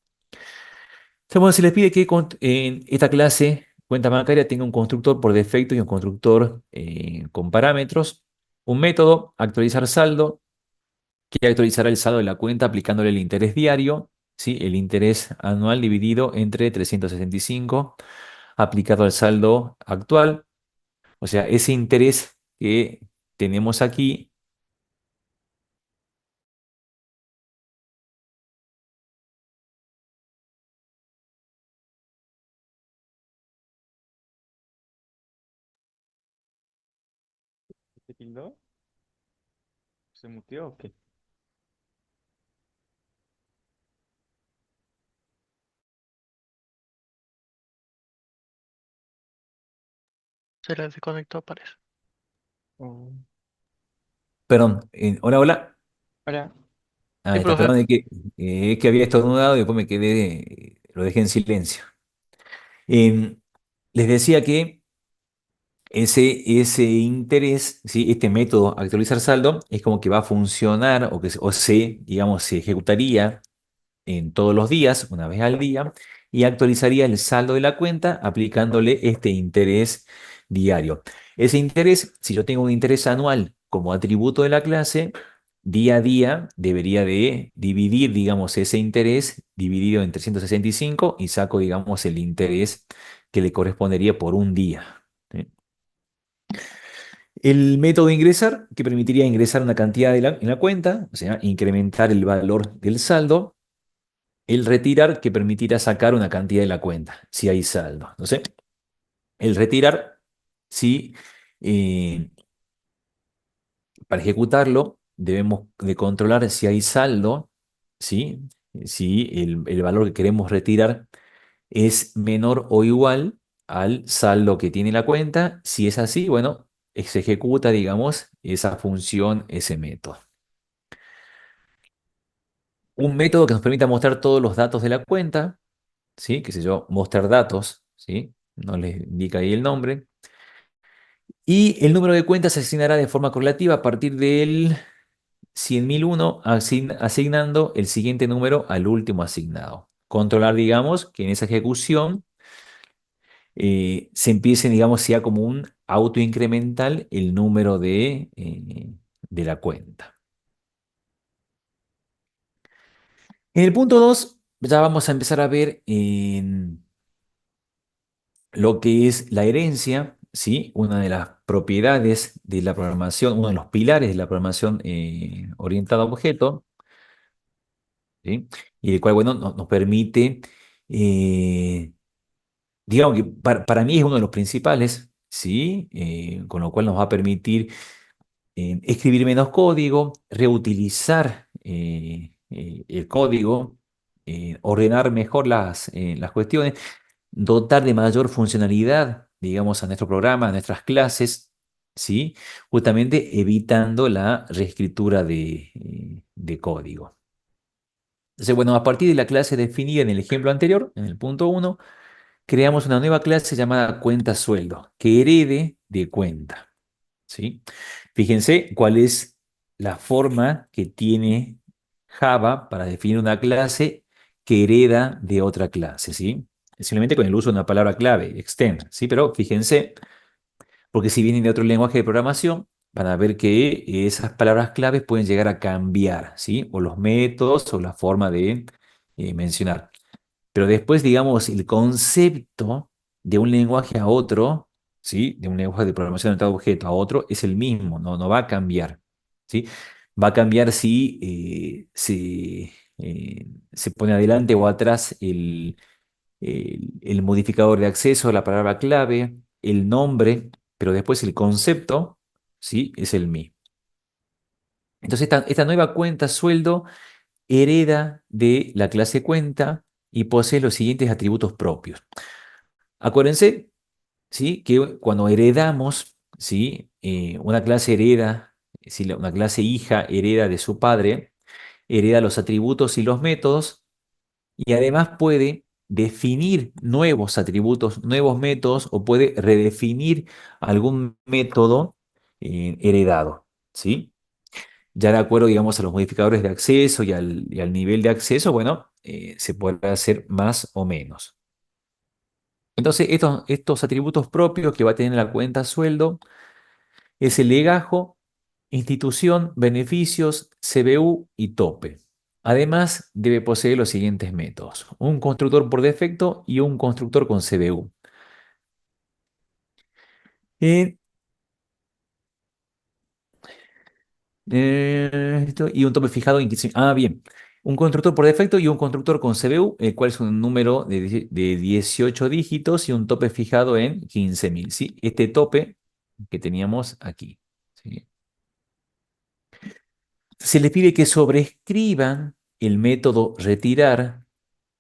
Entonces, bueno, se les pide que en esta clase cuenta bancaria tenga un constructor por defecto y un constructor con parámetros. Un método, actualizar saldo, que actualizará el saldo de la cuenta aplicándole el interés diario, ¿sí? El interés anual dividido entre 365 aplicado al saldo actual. O sea, ese interés que tenemos aquí. ¿Se tildó? ¿Se muteó o qué? Se les desconectó, parece. Oh. Perdón, hola, hola. Hola. Ahí Sí, está, profe. perdón, es que había estornudado y después me quedé, lo dejé en silencio. Em, Les decía que ese interés, ¿sí? Este método actualizar saldo es como que va a funcionar o se, digamos, se ejecutaría en todos los días, una vez al día, y actualizaría el saldo de la cuenta aplicándole este interés diario. Ese interés, si yo tengo un interés anual como atributo de la clase, día a día debería de dividir, digamos, ese interés dividido en 365 y saco, digamos, el interés que le correspondería por un día. ¿Sí? El método de ingresar, que permitiría ingresar una cantidad en la cuenta, o sea, incrementar el valor del saldo. El retirar, que permitirá sacar una cantidad de la cuenta, si hay saldo. Entonces, el retirar, si para ejecutarlo debemos de controlar si hay saldo, ¿sí? Si el valor que queremos retirar es menor o igual al saldo que tiene la cuenta. Si es así, bueno, se ejecuta, digamos, esa función, ese método. Un método que nos permita mostrar todos los datos de la cuenta, ¿sí? Qué sé yo, mostrar datos, ¿sí? No les indica ahí el nombre. Y el número de cuentas se asignará de forma correlativa a partir del 100.001, asignando el siguiente número al último asignado. Controlar, digamos, que en esa ejecución se empiece, digamos, sea como un autoincremental el número de la cuenta. En el punto 2 ya vamos a empezar a ver en lo que es la herencia, ¿sí? Una de las propiedades de la programación, uno de los pilares de la programación orientada a objeto, ¿sí? Y el cual, bueno, nos permite, eh, digamos que para mí es uno de los principales, ¿sí? Con lo cual nos va a permitir escribir menos código, reutilizar el código, ordenar mejor las cuestiones, dotar de mayor funcionalidad, digamos, a nuestro programa, a nuestras clases, ¿sí? Justamente evitando la reescritura de código. Entonces, bueno, a partir de la clase definida en el ejemplo anterior, en el punto 1, creamos una nueva clase llamada cuenta sueldo, que herede de cuenta, ¿sí? Fíjense cuál es la forma que tiene Java para definir una clase que hereda de otra clase, ¿sí? Simplemente con el uso de una palabra clave, extend, ¿sí? Pero fíjense, porque si vienen de otro lenguaje de programación, van a ver que esas palabras claves pueden llegar a cambiar, ¿sí? O los métodos o la forma de mencionar. Pero después, digamos, el concepto de un lenguaje a otro, ¿sí? De un lenguaje de programación orientado a objeto a otro, es el mismo, no va a cambiar, ¿sí? Va a cambiar si se pone adelante o atrás el modificador de acceso, la palabra clave, el nombre, pero después el concepto, ¿sí? Es el mismo. Entonces, esta nueva cuenta sueldo hereda de la clase cuenta y posee los siguientes atributos propios. Acuérdense, ¿sí? Que cuando heredamos, ¿sí? Una clase hereda, si una clase hija hereda de su padre, hereda los atributos y los métodos, y además puede definir nuevos atributos, nuevos métodos, o puede redefinir algún método heredado, ¿sí? Ya de acuerdo, digamos, a los modificadores de acceso y al nivel de acceso, bueno, se puede hacer más o menos. Entonces, estos atributos propios que va a tener la cuenta sueldo es el legajo, institución, beneficios, CBU y tope. Además, debe poseer los siguientes métodos: un constructor por defecto y un constructor con CBU. Eh, y un tope fijado en 15.000. Ah, bien. Un constructor por defecto y un constructor con CBU, el cual es un número de 18 dígitos y un tope fijado en 15.000. ¿Sí? Este tope que teníamos aquí. ¿Sí? Se les pide que sobrescriban el método retirar,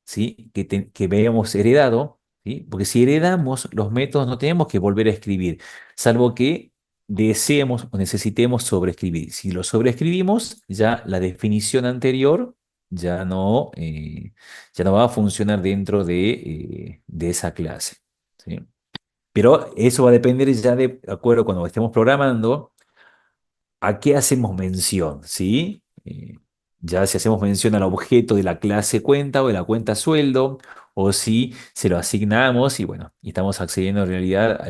¿sí? Que habíamos heredado, ¿sí? Porque si heredamos los métodos no tenemos que volver a escribir, salvo que deseemos o necesitemos sobreescribir. Si lo sobreescribimos, ya la definición anterior ya no va a funcionar dentro de esa clase, ¿sí? Pero eso va a depender ya de acuerdo cuando estemos programando a qué hacemos mención, ¿sí? Ya si hacemos mención al objeto de la clase cuenta o de la cuenta sueldo, o si se lo asignamos y bueno, y estamos accediendo en realidad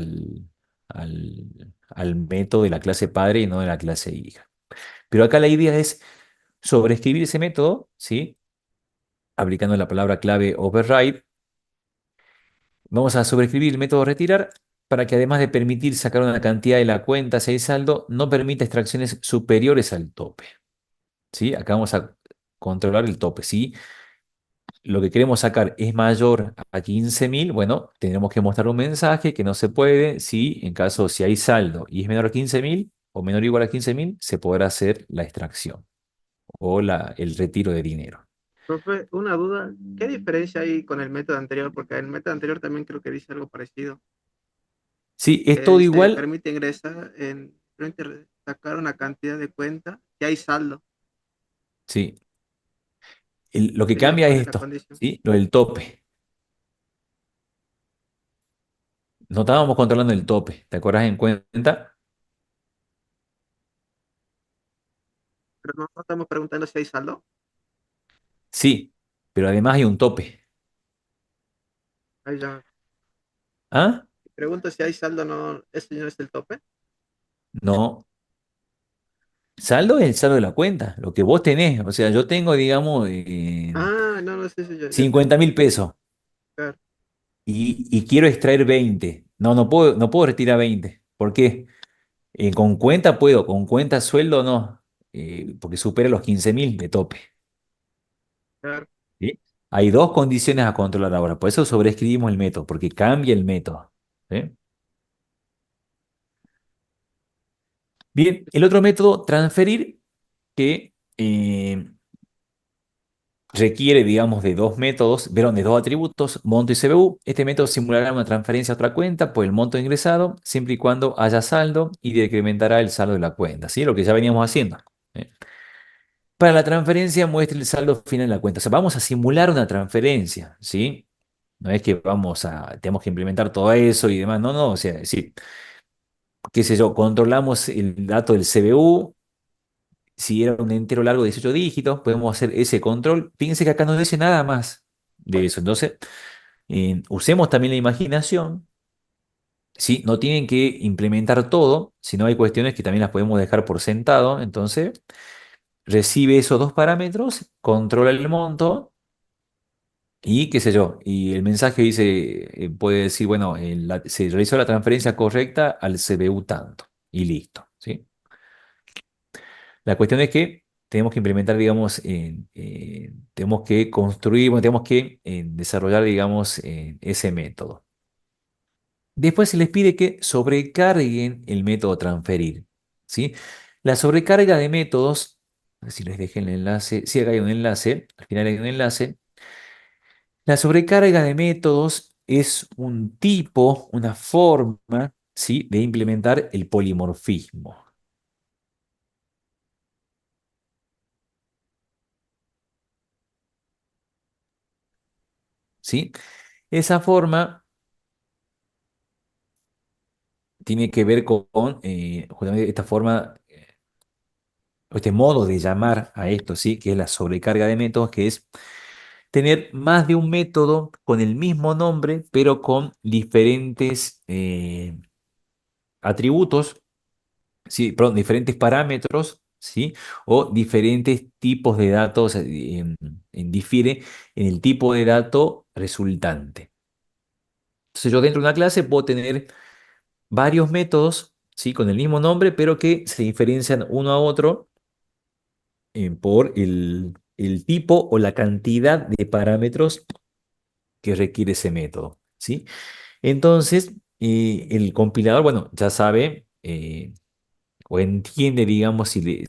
al método de la clase padre y no de la clase hija. Pero acá la idea es sobreescribir ese método, ¿sí? Aplicando la palabra clave override. Vamos a sobreescribir el método retirar para que además de permitir sacar una cantidad de la cuenta si hay saldo, no permita extracciones superiores al tope. ¿Sí? Acá vamos a controlar el tope. Si lo que queremos sacar es mayor a 15.000, bueno, tendremos que mostrar un mensaje que no se puede. Si hay saldo y es menor a 15.000 o menor o igual a 15.000, se podrá hacer la extracción o el retiro de dinero. Profe, una duda, ¿qué diferencia hay con el método anterior? Porque el método anterior también creo que dice algo parecido, Sí, es que todo dice, igual. permite ingresar en, sacar una cantidad de cuenta que hay saldo. Sí. Lo que Sería, cambia ¿cuál es es la esto, condición? ¿sí? Lo del tope. No estábamos controlando el tope, ¿te acuerdas en cuenta? Pero no estamos preguntando si hay saldo. Sí, pero además hay un tope. Ahí ya. ¿Ah? Pregunto si hay saldo, no, ese no es el tope. No. Saldo es el saldo de la cuenta, lo que vos tenés. O sea, yo tengo, digamos, Ah, no, no sé si ya te 50.000 entendí. pesos Claro, y quiero extraer 20. No puedo retirar 20. ¿Por qué? Con cuenta puedo, con cuenta sueldo no, porque supera los 15.000 de tope. claro. ¿Sí? Hay dos condiciones a controlar ahora, por eso sobreescribimos el método, porque cambia el método. ¿Sí? Bien, el otro método, transferir, que requiere, digamos, de dos métodos, de dos atributos, monto y CBU. Este método simulará una transferencia a otra cuenta por el monto ingresado, siempre y cuando haya saldo, y decrementará el saldo de la cuenta, ¿sí? Lo que ya veníamos haciendo. ¿Sí? Para la transferencia, muestre el saldo final de la cuenta. O sea, vamos a simular una transferencia, ¿sí? No es que tenemos que implementar todo eso y demás. No, no, o sea, sí, qué sé yo, controlamos el dato del CBU. Si era un entero largo de 18 dígitos, podemos hacer ese control. Fíjense que acá no dice nada más de eso. Entonces, usemos también la imaginación. ¿Sí? No tienen que implementar todo, sino hay cuestiones que también las podemos dejar por sentado. Entonces, recibe esos dos parámetros, controla el monto y qué sé yo. Y el mensaje puede decir, bueno, se realizó la transferencia correcta al CBU tanto. Y listo. ¿Sí? La cuestión es que tenemos que implementar, digamos, tenemos que construir, bueno, tenemos que desarrollar, digamos, ese método. Después se les pide que sobrecarguen el método transferir, ¿sí? La sobrecarga de métodos, a ver si les dejé el enlace, sí, acá hay un enlace, al final hay un enlace. La sobrecarga de métodos es un tipo, una forma, ¿sí?, de implementar el polimorfismo. ¿Sí? Esa forma tiene que ver con justamente esta forma, este modo de llamar a esto, ¿sí?, que es la sobrecarga de métodos, que es tener más de un método con el mismo nombre, pero con diferentes atributos, ¿sí? Perdón, diferentes parámetros, ¿sí? O diferentes tipos de datos, difiere en el tipo de dato resultante. Entonces yo dentro de una clase puedo tener varios métodos, ¿sí?, con el mismo nombre, pero que se diferencian uno a otro por el tipo o la cantidad de parámetros que requiere ese método, ¿sí? Entonces, el compilador, bueno, ya sabe o entiende, digamos, si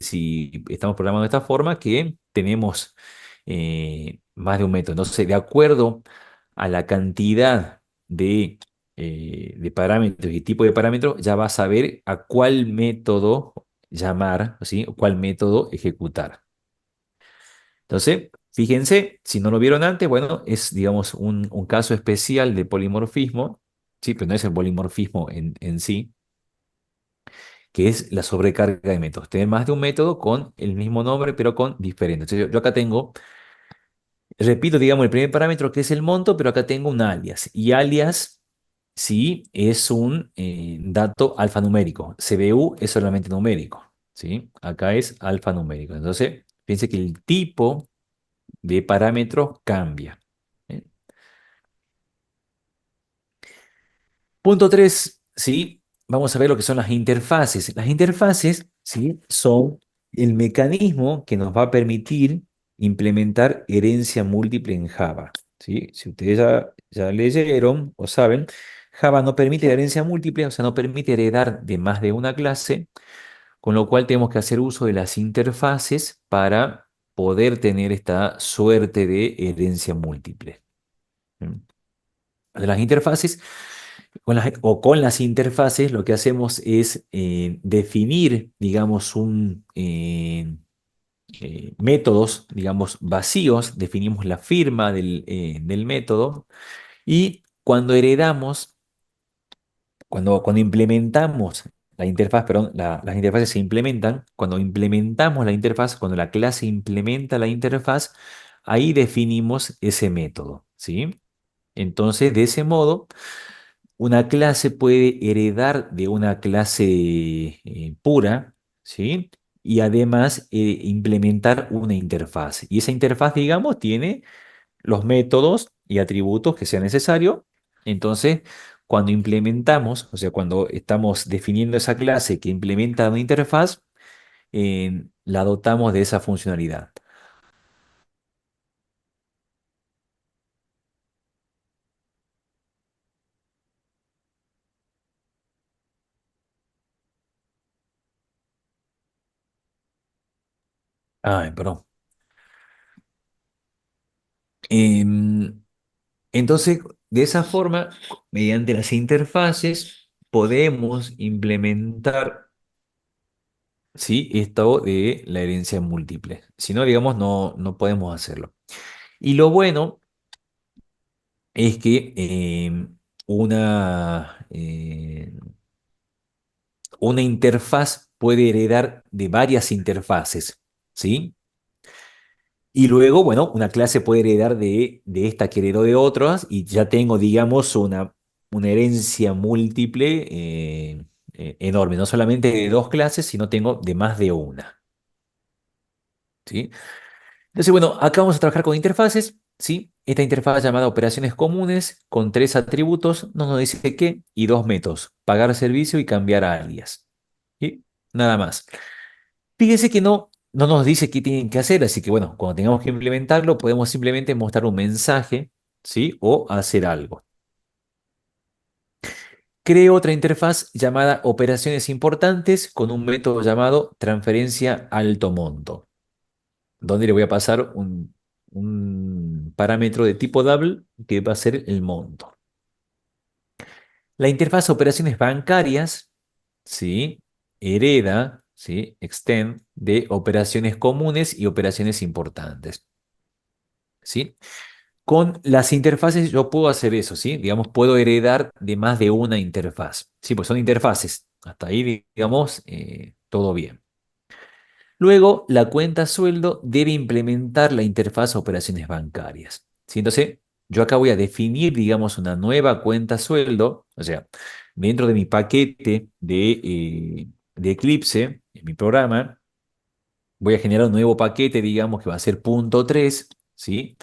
estamos programando de esta forma, que tenemos más de un método. Entonces, de acuerdo a la cantidad de parámetros y tipo de parámetros, ya va a saber a cuál método llamar, ¿sí?, o cuál método ejecutar. Entonces, fíjense, si no lo vieron antes, bueno, es, digamos, un caso especial de polimorfismo, sí, pero no es el polimorfismo en sí, que es la sobrecarga de métodos. Tener más de un método con el mismo nombre, pero con diferentes. Entonces, yo acá tengo, repito, digamos, el primer parámetro que es el monto, pero acá tengo un alias. Y alias, sí, es un dato alfanumérico. CBU es solamente numérico, ¿sí? Acá es alfanumérico. Entonces, fíjense que el tipo de parámetros cambia. ¿Eh? Punto 3, ¿sí? Vamos a ver lo que son las interfaces. Las interfaces, ¿sí?, son el mecanismo que nos va a permitir implementar herencia múltiple en Java, ¿sí? Si ustedes ya leyeron o saben, Java no permite la herencia múltiple, o sea, no permite heredar de más de una clase, con lo cual tenemos que hacer uso de las interfaces para poder tener esta suerte de herencia múltiple. ¿Mm? De las interfaces, con las interfaces, lo que hacemos es definir, digamos, métodos, digamos, vacíos, definimos la firma del método y cuando heredamos, cuando implementamos la interfaz, perdón, las interfaces se implementan, cuando implementamos la interfaz, cuando la clase implementa la interfaz, ahí definimos ese método, ¿sí? Entonces, de ese modo, una clase puede heredar de una clase pura, ¿sí? Y además implementar una interfaz. Y esa interfaz, digamos, tiene los métodos y atributos que sea necesario. Entonces, cuando implementamos, o sea, cuando estamos definiendo esa clase que implementa una interfaz, la dotamos de esa funcionalidad. Ay, perdón. Em, Entonces, de esa forma, mediante las interfaces, podemos implementar, ¿sí?, esto de la herencia múltiple. Si no, digamos, no podemos hacerlo. Y lo bueno es que una interfaz puede heredar de varias interfaces, ¿sí? Y luego, bueno, una clase puede heredar de esta que heredó de otras y ya tengo, digamos, una herencia múltiple enorme. No solamente de dos clases, sino tengo de más de una. ¿Sí? Entonces, bueno, acá vamos a trabajar con interfaces. ¿Sí? Esta interfaz llamada operaciones comunes con tres atributos, no nos dice qué, y dos métodos, pagar servicio y cambiar a alias. ¿Sí? Nada más. Fíjense que no nos dice qué tienen que hacer, así que bueno, cuando tengamos que implementarlo, podemos simplemente mostrar un mensaje, ¿sí? O hacer algo. Creo otra interfaz llamada operaciones importantes con un método llamado transferencia alto monto, donde le voy a pasar un parámetro de tipo double que va a ser el monto. La interfaz operaciones bancarias, ¿sí? Hereda, ¿sí? Extend de operaciones comunes y operaciones importantes, ¿sí? Con las interfaces yo puedo hacer eso, ¿sí? Digamos, puedo heredar de más de una interfaz, ¿sí? Pues son interfaces. Hasta ahí, digamos, todo bien. Luego, la cuenta sueldo debe implementar la interfaz operaciones bancarias, ¿sí? Entonces, yo acá voy a definir, digamos, una nueva cuenta sueldo, o sea, dentro de mi paquete de Eclipse, en mi programa, voy a generar un nuevo paquete, digamos, que va a ser punto 3, ¿sí?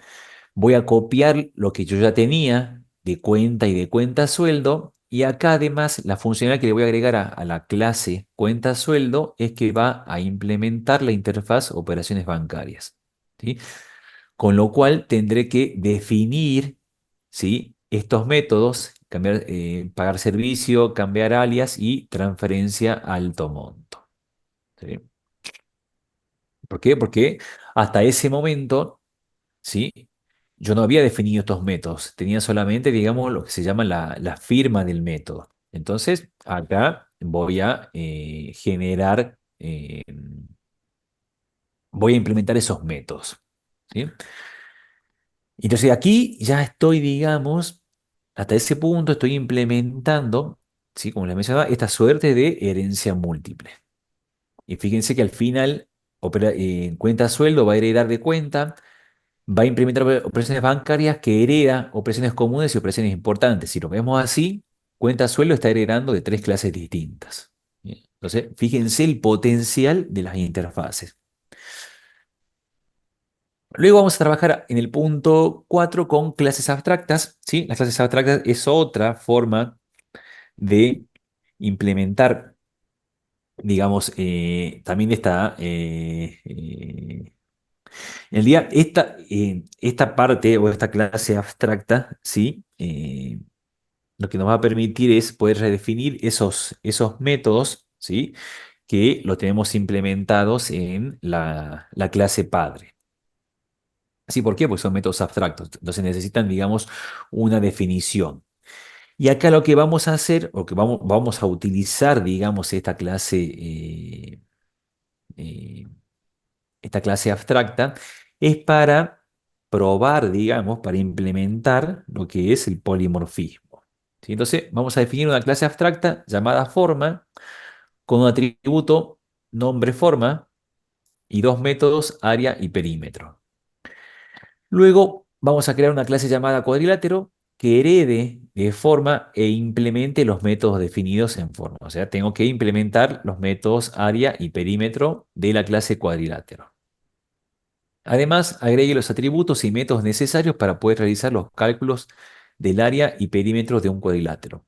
Voy a copiar lo que yo ya tenía de cuenta y de cuenta sueldo. Y acá además la funcionalidad que le voy a agregar a la clase cuenta sueldo es que va a implementar la interfaz operaciones bancarias, ¿sí? Con lo cual tendré que definir, ¿sí? Estos métodos, cambiar, pagar servicio, cambiar alias y transferencia alto monto, ¿sí? ¿Por qué? Porque hasta ese momento, ¿sí? Yo no había definido estos métodos, tenía solamente, digamos, lo que se llama la firma del método. Entonces, acá voy a generar, voy a implementar esos métodos, ¿sí? Entonces, aquí ya estoy, digamos, hasta ese punto estoy implementando, ¿sí? Como les mencionaba, esta suerte de herencia múltiple. Y fíjense que al final, cuenta sueldo va a heredar de cuenta. Va a implementar operaciones bancarias que hereda operaciones comunes y operaciones importantes. Si lo vemos así, cuenta sueldo está heredando de tres clases distintas. Bien. Entonces, fíjense el potencial de las interfaces. Luego vamos a trabajar en el punto 4 con clases abstractas, ¿sí? Las clases abstractas es otra forma de implementar, digamos, también esta parte o esta clase abstracta, ¿sí? Lo que nos va a permitir es poder redefinir esos métodos, ¿sí? Que los tenemos implementados en la clase padre. ¿Sí? ¿Por qué? Porque son métodos abstractos. Entonces necesitan, digamos, una definición. Y acá lo que vamos a hacer, o que vamos a utilizar, digamos, eh, esta clase abstracta, es para probar, digamos, para implementar lo que es el polimorfismo, ¿sí? Entonces, vamos a definir una clase abstracta llamada forma con un atributo nombre forma y dos métodos área y perímetro. Luego vamos a crear una clase llamada cuadrilátero que herede de forma e implemente los métodos definidos en forma. O sea, tengo que implementar los métodos área y perímetro de la clase cuadrilátero. Además, agregue los atributos y métodos necesarios para poder realizar los cálculos del área y perímetros de un cuadrilátero.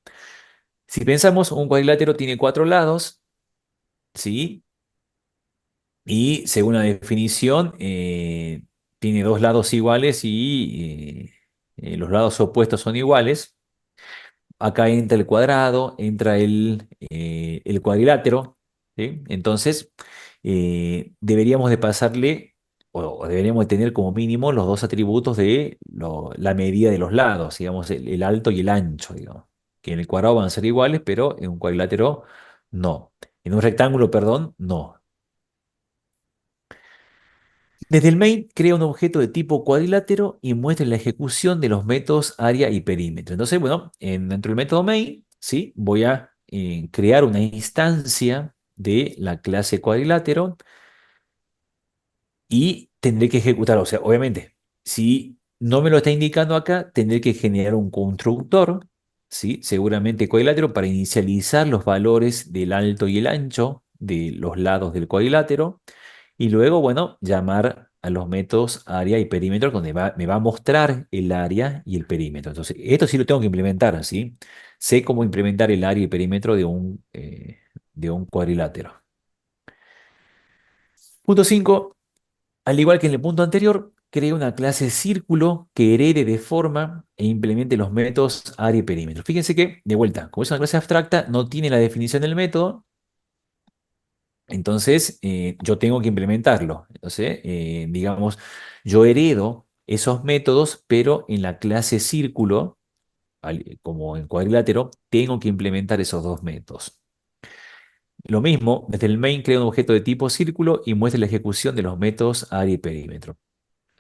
Si pensamos, un cuadrilátero tiene cuatro lados, ¿sí? Y según la definición, tiene dos lados iguales y los lados opuestos son iguales. Acá entra el cuadrado, entra el cuadrilátero, ¿sí? Entonces, deberíamos de pasarle, o deberíamos de tener como mínimo los dos atributos de la medida de los lados, digamos, el alto y el ancho, digamos. Que en el cuadrado van a ser iguales, pero en un cuadrilátero no. En un rectángulo, perdón, no. Desde el main, crea un objeto de tipo cuadrilátero y muestra la ejecución de los métodos área y perímetro. Entonces, bueno, dentro del método main, ¿sí? Voy a crear una instancia de la clase cuadrilátero y tendré que ejecutar. O sea, obviamente, si no me lo está indicando acá, tendré que generar un constructor, ¿sí? Seguramente cuadrilátero para inicializar los valores del alto y el ancho de los lados del cuadrilátero. Y luego, bueno, llamar a los métodos área y perímetro, donde me va a mostrar el área y el perímetro. Entonces, esto sí lo tengo que implementar, ¿sí? Sé cómo implementar el área y perímetro de un cuadrilátero. Punto 5. Al igual que en el punto anterior, cree una clase círculo que herede de forma e implemente los métodos área y perímetro. Fíjense que, de vuelta, como es una clase abstracta, no tiene la definición del método. Entonces, yo tengo que implementarlo. Entonces, digamos, yo heredo esos métodos, pero en la clase círculo, como en cuadrilátero, tengo que implementar esos dos métodos. Lo mismo, desde el main creo un objeto de tipo círculo y muestre la ejecución de los métodos área y perímetro.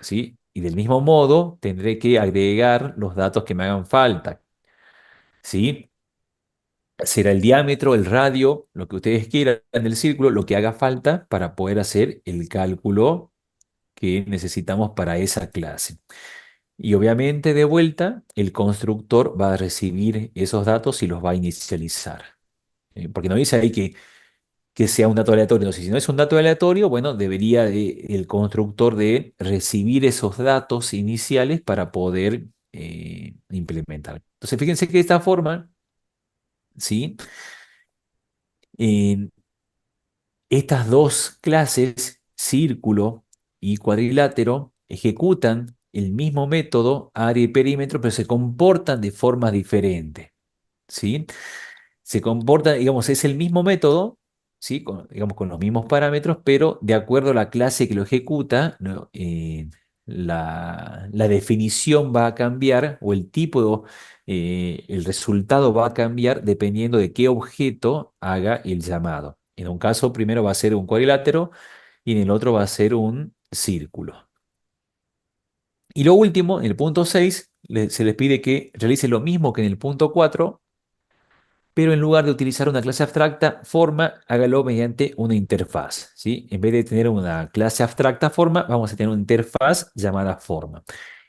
¿Sí? Y del mismo modo tendré que agregar los datos que me hagan falta. ¿Sí? Será el diámetro, el radio, lo que ustedes quieran del círculo, lo que haga falta para poder hacer el cálculo que necesitamos para esa clase. Y obviamente de vuelta, el constructor va a recibir esos datos y los va a inicializar. Porque no dice ahí que sea un dato aleatorio. No, si no es un dato aleatorio, bueno, debería el constructor de recibir esos datos iniciales para poder implementar. Entonces, fíjense que de esta forma, ¿sí? En estas dos clases, círculo y cuadrilátero, ejecutan el mismo método, área y perímetro, pero se comportan de forma diferente. ¿Sí? Se comporta, digamos, es el mismo método, ¿sí? Digamos, con los mismos parámetros, pero de acuerdo a la clase que lo ejecuta, ¿no? La definición va a cambiar o el tipo, el resultado va a cambiar dependiendo de qué objeto haga el llamado. En un caso, primero va a ser un cuadrilátero y en el otro va a ser un círculo. Y lo último, en el punto 6, se les pide que realice lo mismo que en el punto 4, pero en lugar de utilizar una clase abstracta forma, hágalo mediante una interfaz, ¿sí? En vez de tener una clase abstracta forma, vamos a tener una interfaz llamada forma.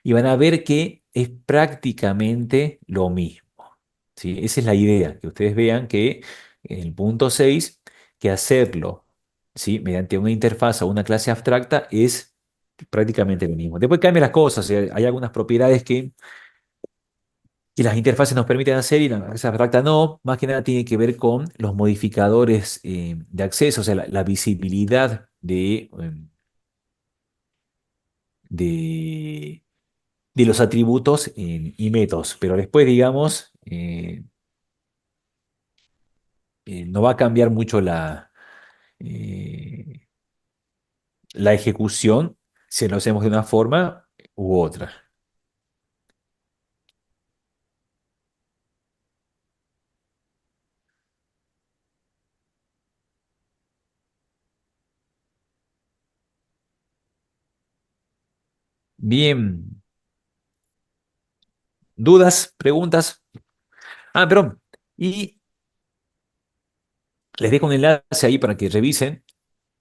Y van a ver que es prácticamente lo mismo, ¿sí? Esa es la idea, que ustedes vean que en el punto 6, que hacerlo, ¿sí? Mediante una interfaz o una clase abstracta es prácticamente lo mismo. Después cambian las cosas, hay algunas propiedades que las interfaces nos permiten hacer y la clase abstracta no, más que nada tiene que ver con los modificadores de acceso, o sea, la visibilidad de, de los atributos y métodos, pero después, digamos, no va a cambiar mucho eh, la ejecución si lo hacemos de una forma u otra. Bien, ¿dudas, preguntas? Ah, perdón. Y les dejo un enlace ahí para que revisen,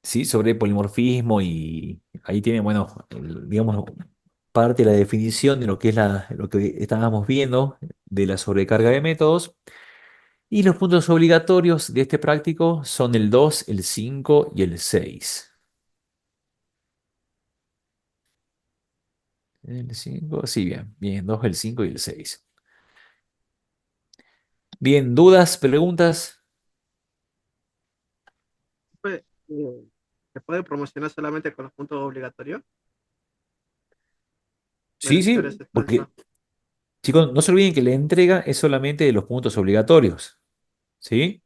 ¿sí? Sobre polimorfismo y ahí tienen, bueno, digamos, parte de la definición de lo que es lo que estábamos viendo de la sobrecarga de métodos. Y los puntos obligatorios de este práctico son el 2, el 5 y el 6. El 5, sí, bien, bien, 2, el 5 y el 6. Bien, ¿dudas, preguntas? Pues, ¿se puede promocionar solamente con los puntos obligatorios? Me Sí, refiero a sí, ese porque, punto. chicos, no se olviden que la entrega es solamente de los puntos obligatorios, ¿sí?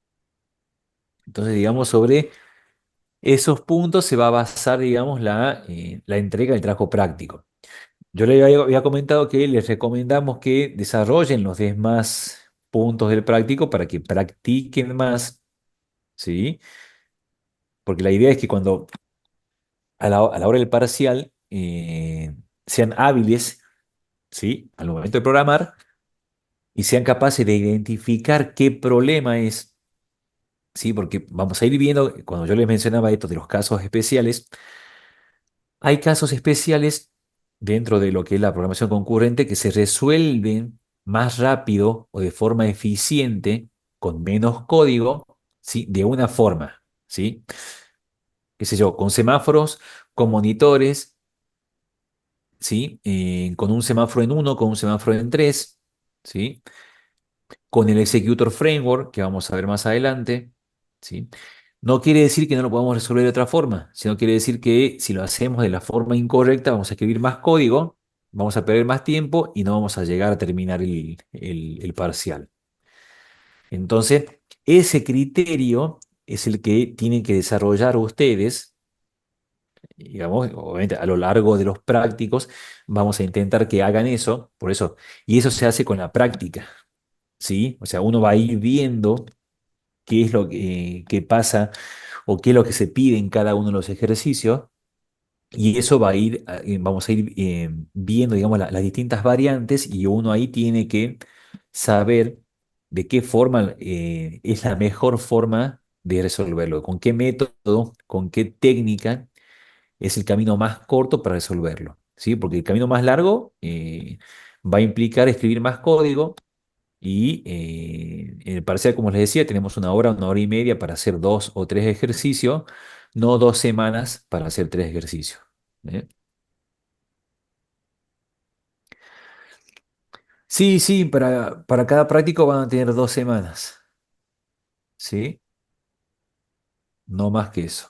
Entonces, digamos, sobre esos puntos se va a basar, digamos, la entrega del trabajo práctico. Yo les había comentado que les recomendamos que desarrollen los demás puntos del práctico para que practiquen más, ¿sí? Porque la idea es que cuando a la hora del parcial sean hábiles, ¿sí? Al momento de programar y sean capaces de identificar qué problema es, ¿sí? Porque vamos a ir viendo, cuando yo les mencionaba esto de los casos especiales, hay casos especiales dentro de lo que es la programación concurrente que se resuelven más rápido o de forma eficiente, con menos código, ¿sí? De una forma, ¿sí? Qué sé yo, con semáforos, con monitores, ¿sí? Con un semáforo en uno, con un semáforo en tres, ¿sí? Con el Executor Framework, que vamos a ver más adelante, ¿sí? No quiere decir que no lo podamos resolver de otra forma, sino quiere decir que si lo hacemos de la forma incorrecta, vamos a escribir más código, vamos a perder más tiempo y no vamos a llegar a terminar el parcial. Entonces, ese criterio es el que tienen que desarrollar ustedes digamos, obviamente a lo largo de los prácticos vamos a intentar que hagan eso, por eso, y eso se hace con la práctica, ¿sí? O sea, uno va a ir viendo qué es lo que pasa o qué es lo que se pide en cada uno de los ejercicios. Y eso va a ir, vamos a ir viendo, digamos, las distintas variantes y uno ahí tiene que saber de qué forma es la mejor forma de resolverlo, con qué método, con qué técnica es el camino más corto para resolverlo, ¿sí? Porque el camino más largo va a implicar escribir más código y en el parcial, como les decía, tenemos una hora y media para hacer 2 o 3 ejercicios, no 2 semanas para hacer 3 ejercicios. ¿Eh? Sí, sí, para cada práctico van a tener 2 semanas, ¿sí? No más que eso.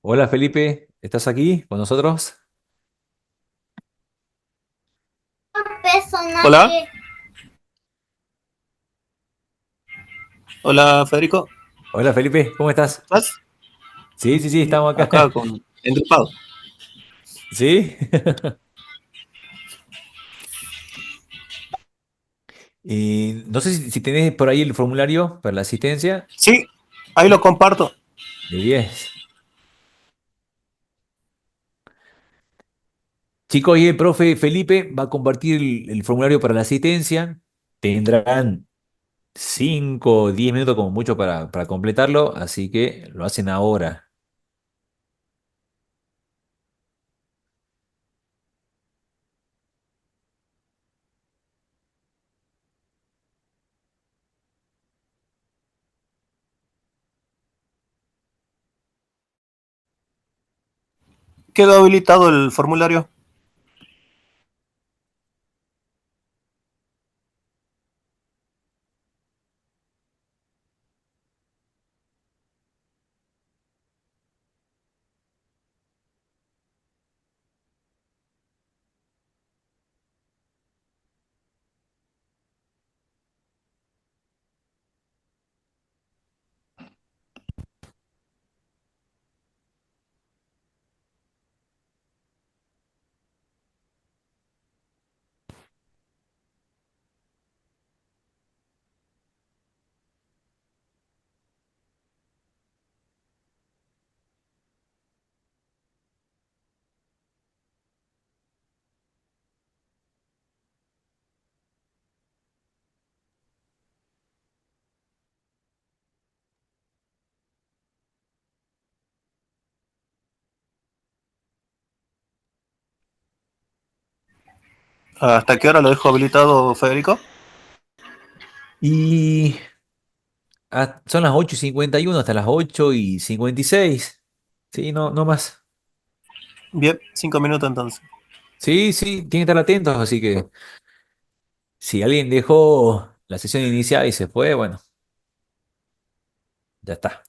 Hola Felipe, ¿estás aquí con nosotros? Hola, hola Federico, Hola Felipe, ¿cómo estás? ¿estás? Sí, sí, sí, estamos acá. Acá con engrupado. ¿Sí? No sé si tenés por ahí el formulario para la asistencia Sí, ahí lo comparto. de 10. Chicos, y el profe Felipe va a compartir el formulario para la asistencia. Tendrán 5 o 10 minutos como mucho para completarlo, así que lo hacen ahora. Quedó habilitado el formulario. ¿Hasta qué hora lo dejo habilitado, Federico? Y son las 8:51 hasta las 8:56. Sí, no, no más. Bien, 5 minutos entonces. Sí, sí, tienen que estar atentos, así que si alguien dejó la sesión inicial y se fue, bueno, ya está.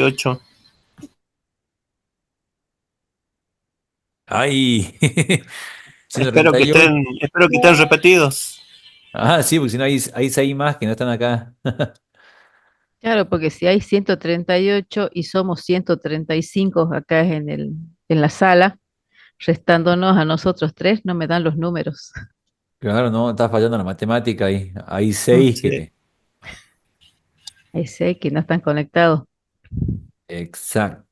8. ¡Ay! Espero que 138. estén repetidos. Ah, sí, porque si no hay 6 más que no están acá. Claro, porque si hay 138 y somos 135 acá en la sala, restándonos a nosotros tres, no me dan los números. Claro, no, está fallando la matemática ahí. Hay 6 Sí. que. Ahí sé que no están conectados. Exacto.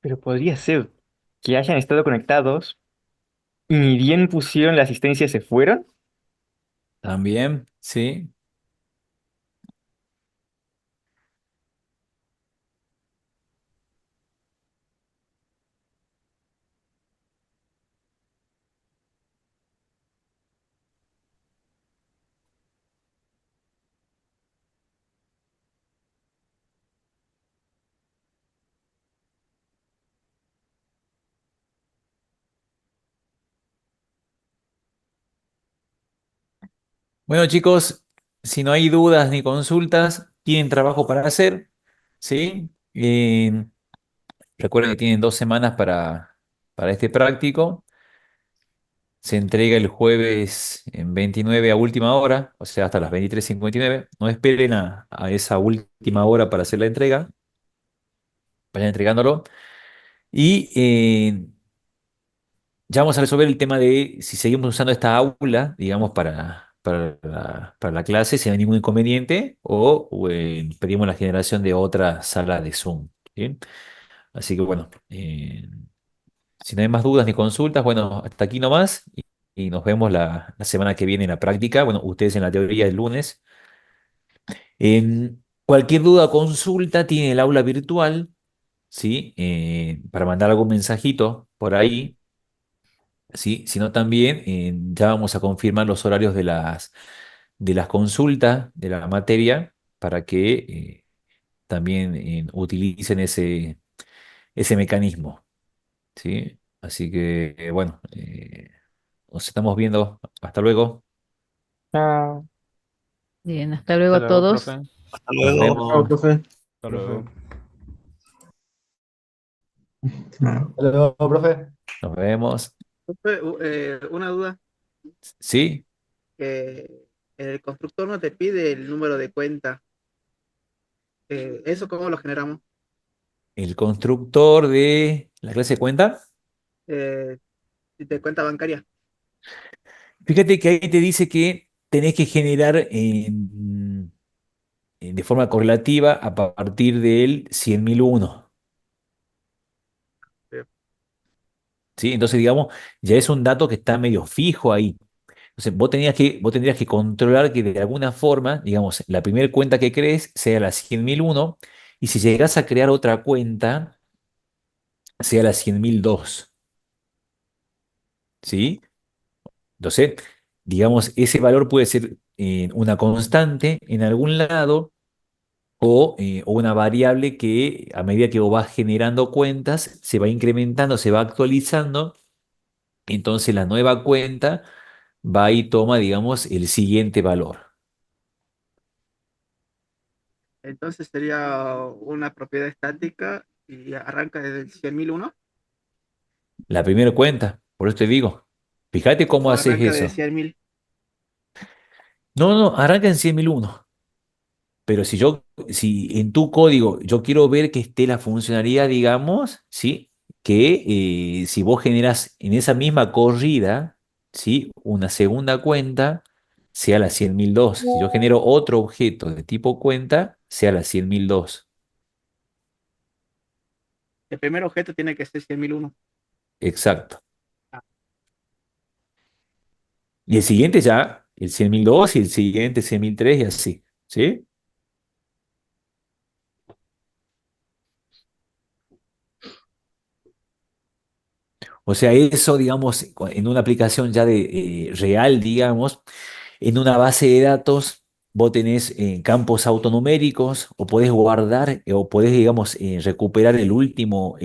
Pero podría ser que hayan estado conectados y ni bien pusieron la asistencia se fueron. También, sí. Bueno, chicos, si no hay dudas ni consultas, tienen trabajo para hacer, ¿sí? Recuerden que tienen 2 semanas para este práctico. Se entrega el jueves en 29 a última hora, o sea, hasta las 23:59. No esperen a esa última hora para hacer la entrega. Vayan entregándolo. Y ya vamos a resolver el tema de si seguimos usando esta aula, digamos, para la clase, si no hay ningún inconveniente, o pedimos la generación de otra sala de Zoom. ¿Bien? Así que bueno, si no hay más dudas ni consultas, bueno, hasta aquí nomás y nos vemos la semana que viene en la práctica. Bueno, ustedes en la teoría el lunes. Cualquier duda o consulta tiene el aula virtual, ¿sí? Para mandar algún mensajito por ahí, ¿sí? Sino también ya vamos a confirmar los horarios de las consultas de la materia para que también utilicen ese mecanismo, ¿sí? Así que, bueno, nos estamos viendo. Hasta luego. Ah, Bien, hasta luego Hasta a luego, todos. profe. Hasta Nos luego. Chao, vemos. profe. Hasta Profe. luego. No. Hasta luego, profe. Nos vemos. Profe, una duda, ¿Sí? que el constructor no te pide el número de cuenta. ¿Eso cómo lo generamos? El constructor de la clase de cuenta. Eh, de cuenta bancaria. Fíjate que ahí te dice que tenés que generar de forma correlativa a partir del 100.001. Eh, ¿Sí? Entonces, digamos, ya es un dato que está medio fijo ahí. Entonces, vos tendrías que controlar que de alguna forma, digamos, la primera cuenta que crees sea la 100.001 y si llegás a crear otra cuenta, sea la 100.002. ¿Sí? Entonces, digamos, ese valor puede ser una constante en algún lado o una variable que a medida que vos vas generando cuentas, se va incrementando, se va actualizando. Entonces la nueva cuenta va y toma, digamos, el siguiente valor. Entonces sería una propiedad estática y arranca desde el 100.001 La primera cuenta, por eso te digo, fíjate cómo o haces arranca de eso. 100.000. No, no, arranca en 100.001. Pero si en tu código yo quiero ver que esté la funcionalidad, digamos, ¿sí? Que si vos generas en esa misma corrida, ¿sí? Una segunda cuenta, sea la 100.002. Si yo genero otro objeto de tipo cuenta, sea la 100.002. El primer objeto tiene que ser 100.001. Exacto. Y el siguiente el 100.002 y el siguiente 100.003 y así, ¿sí? O sea, eso, digamos, en una aplicación ya de real, digamos, en una base de datos, vos tenés campos autonuméricos o podés guardar o podés, digamos, recuperar el último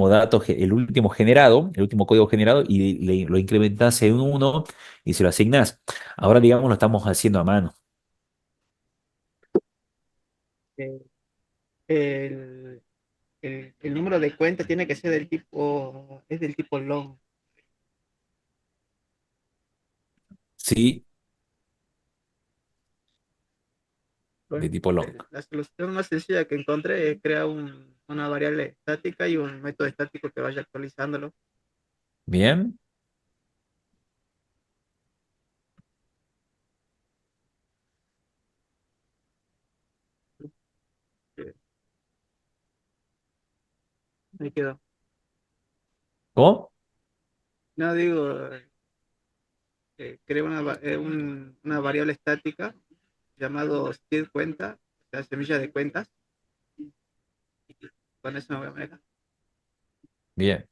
dato, el último generado, el último código generado y lo incrementás en uno y se lo asignás. Ahora, digamos, lo estamos haciendo a mano. Eh, el, el número de cuenta tiene que ser es del tipo long. Sí, de Bueno, tipo long. la solución más sencilla que encontré es crear una variable estática y un método estático que vaya actualizándolo. Bien. Eh, Ahí quedó. ¿Cómo? No digo, creo una variable estática llamado seed cuenta, o sea, semilla de cuentas. Con eso me voy a manejar. Bien.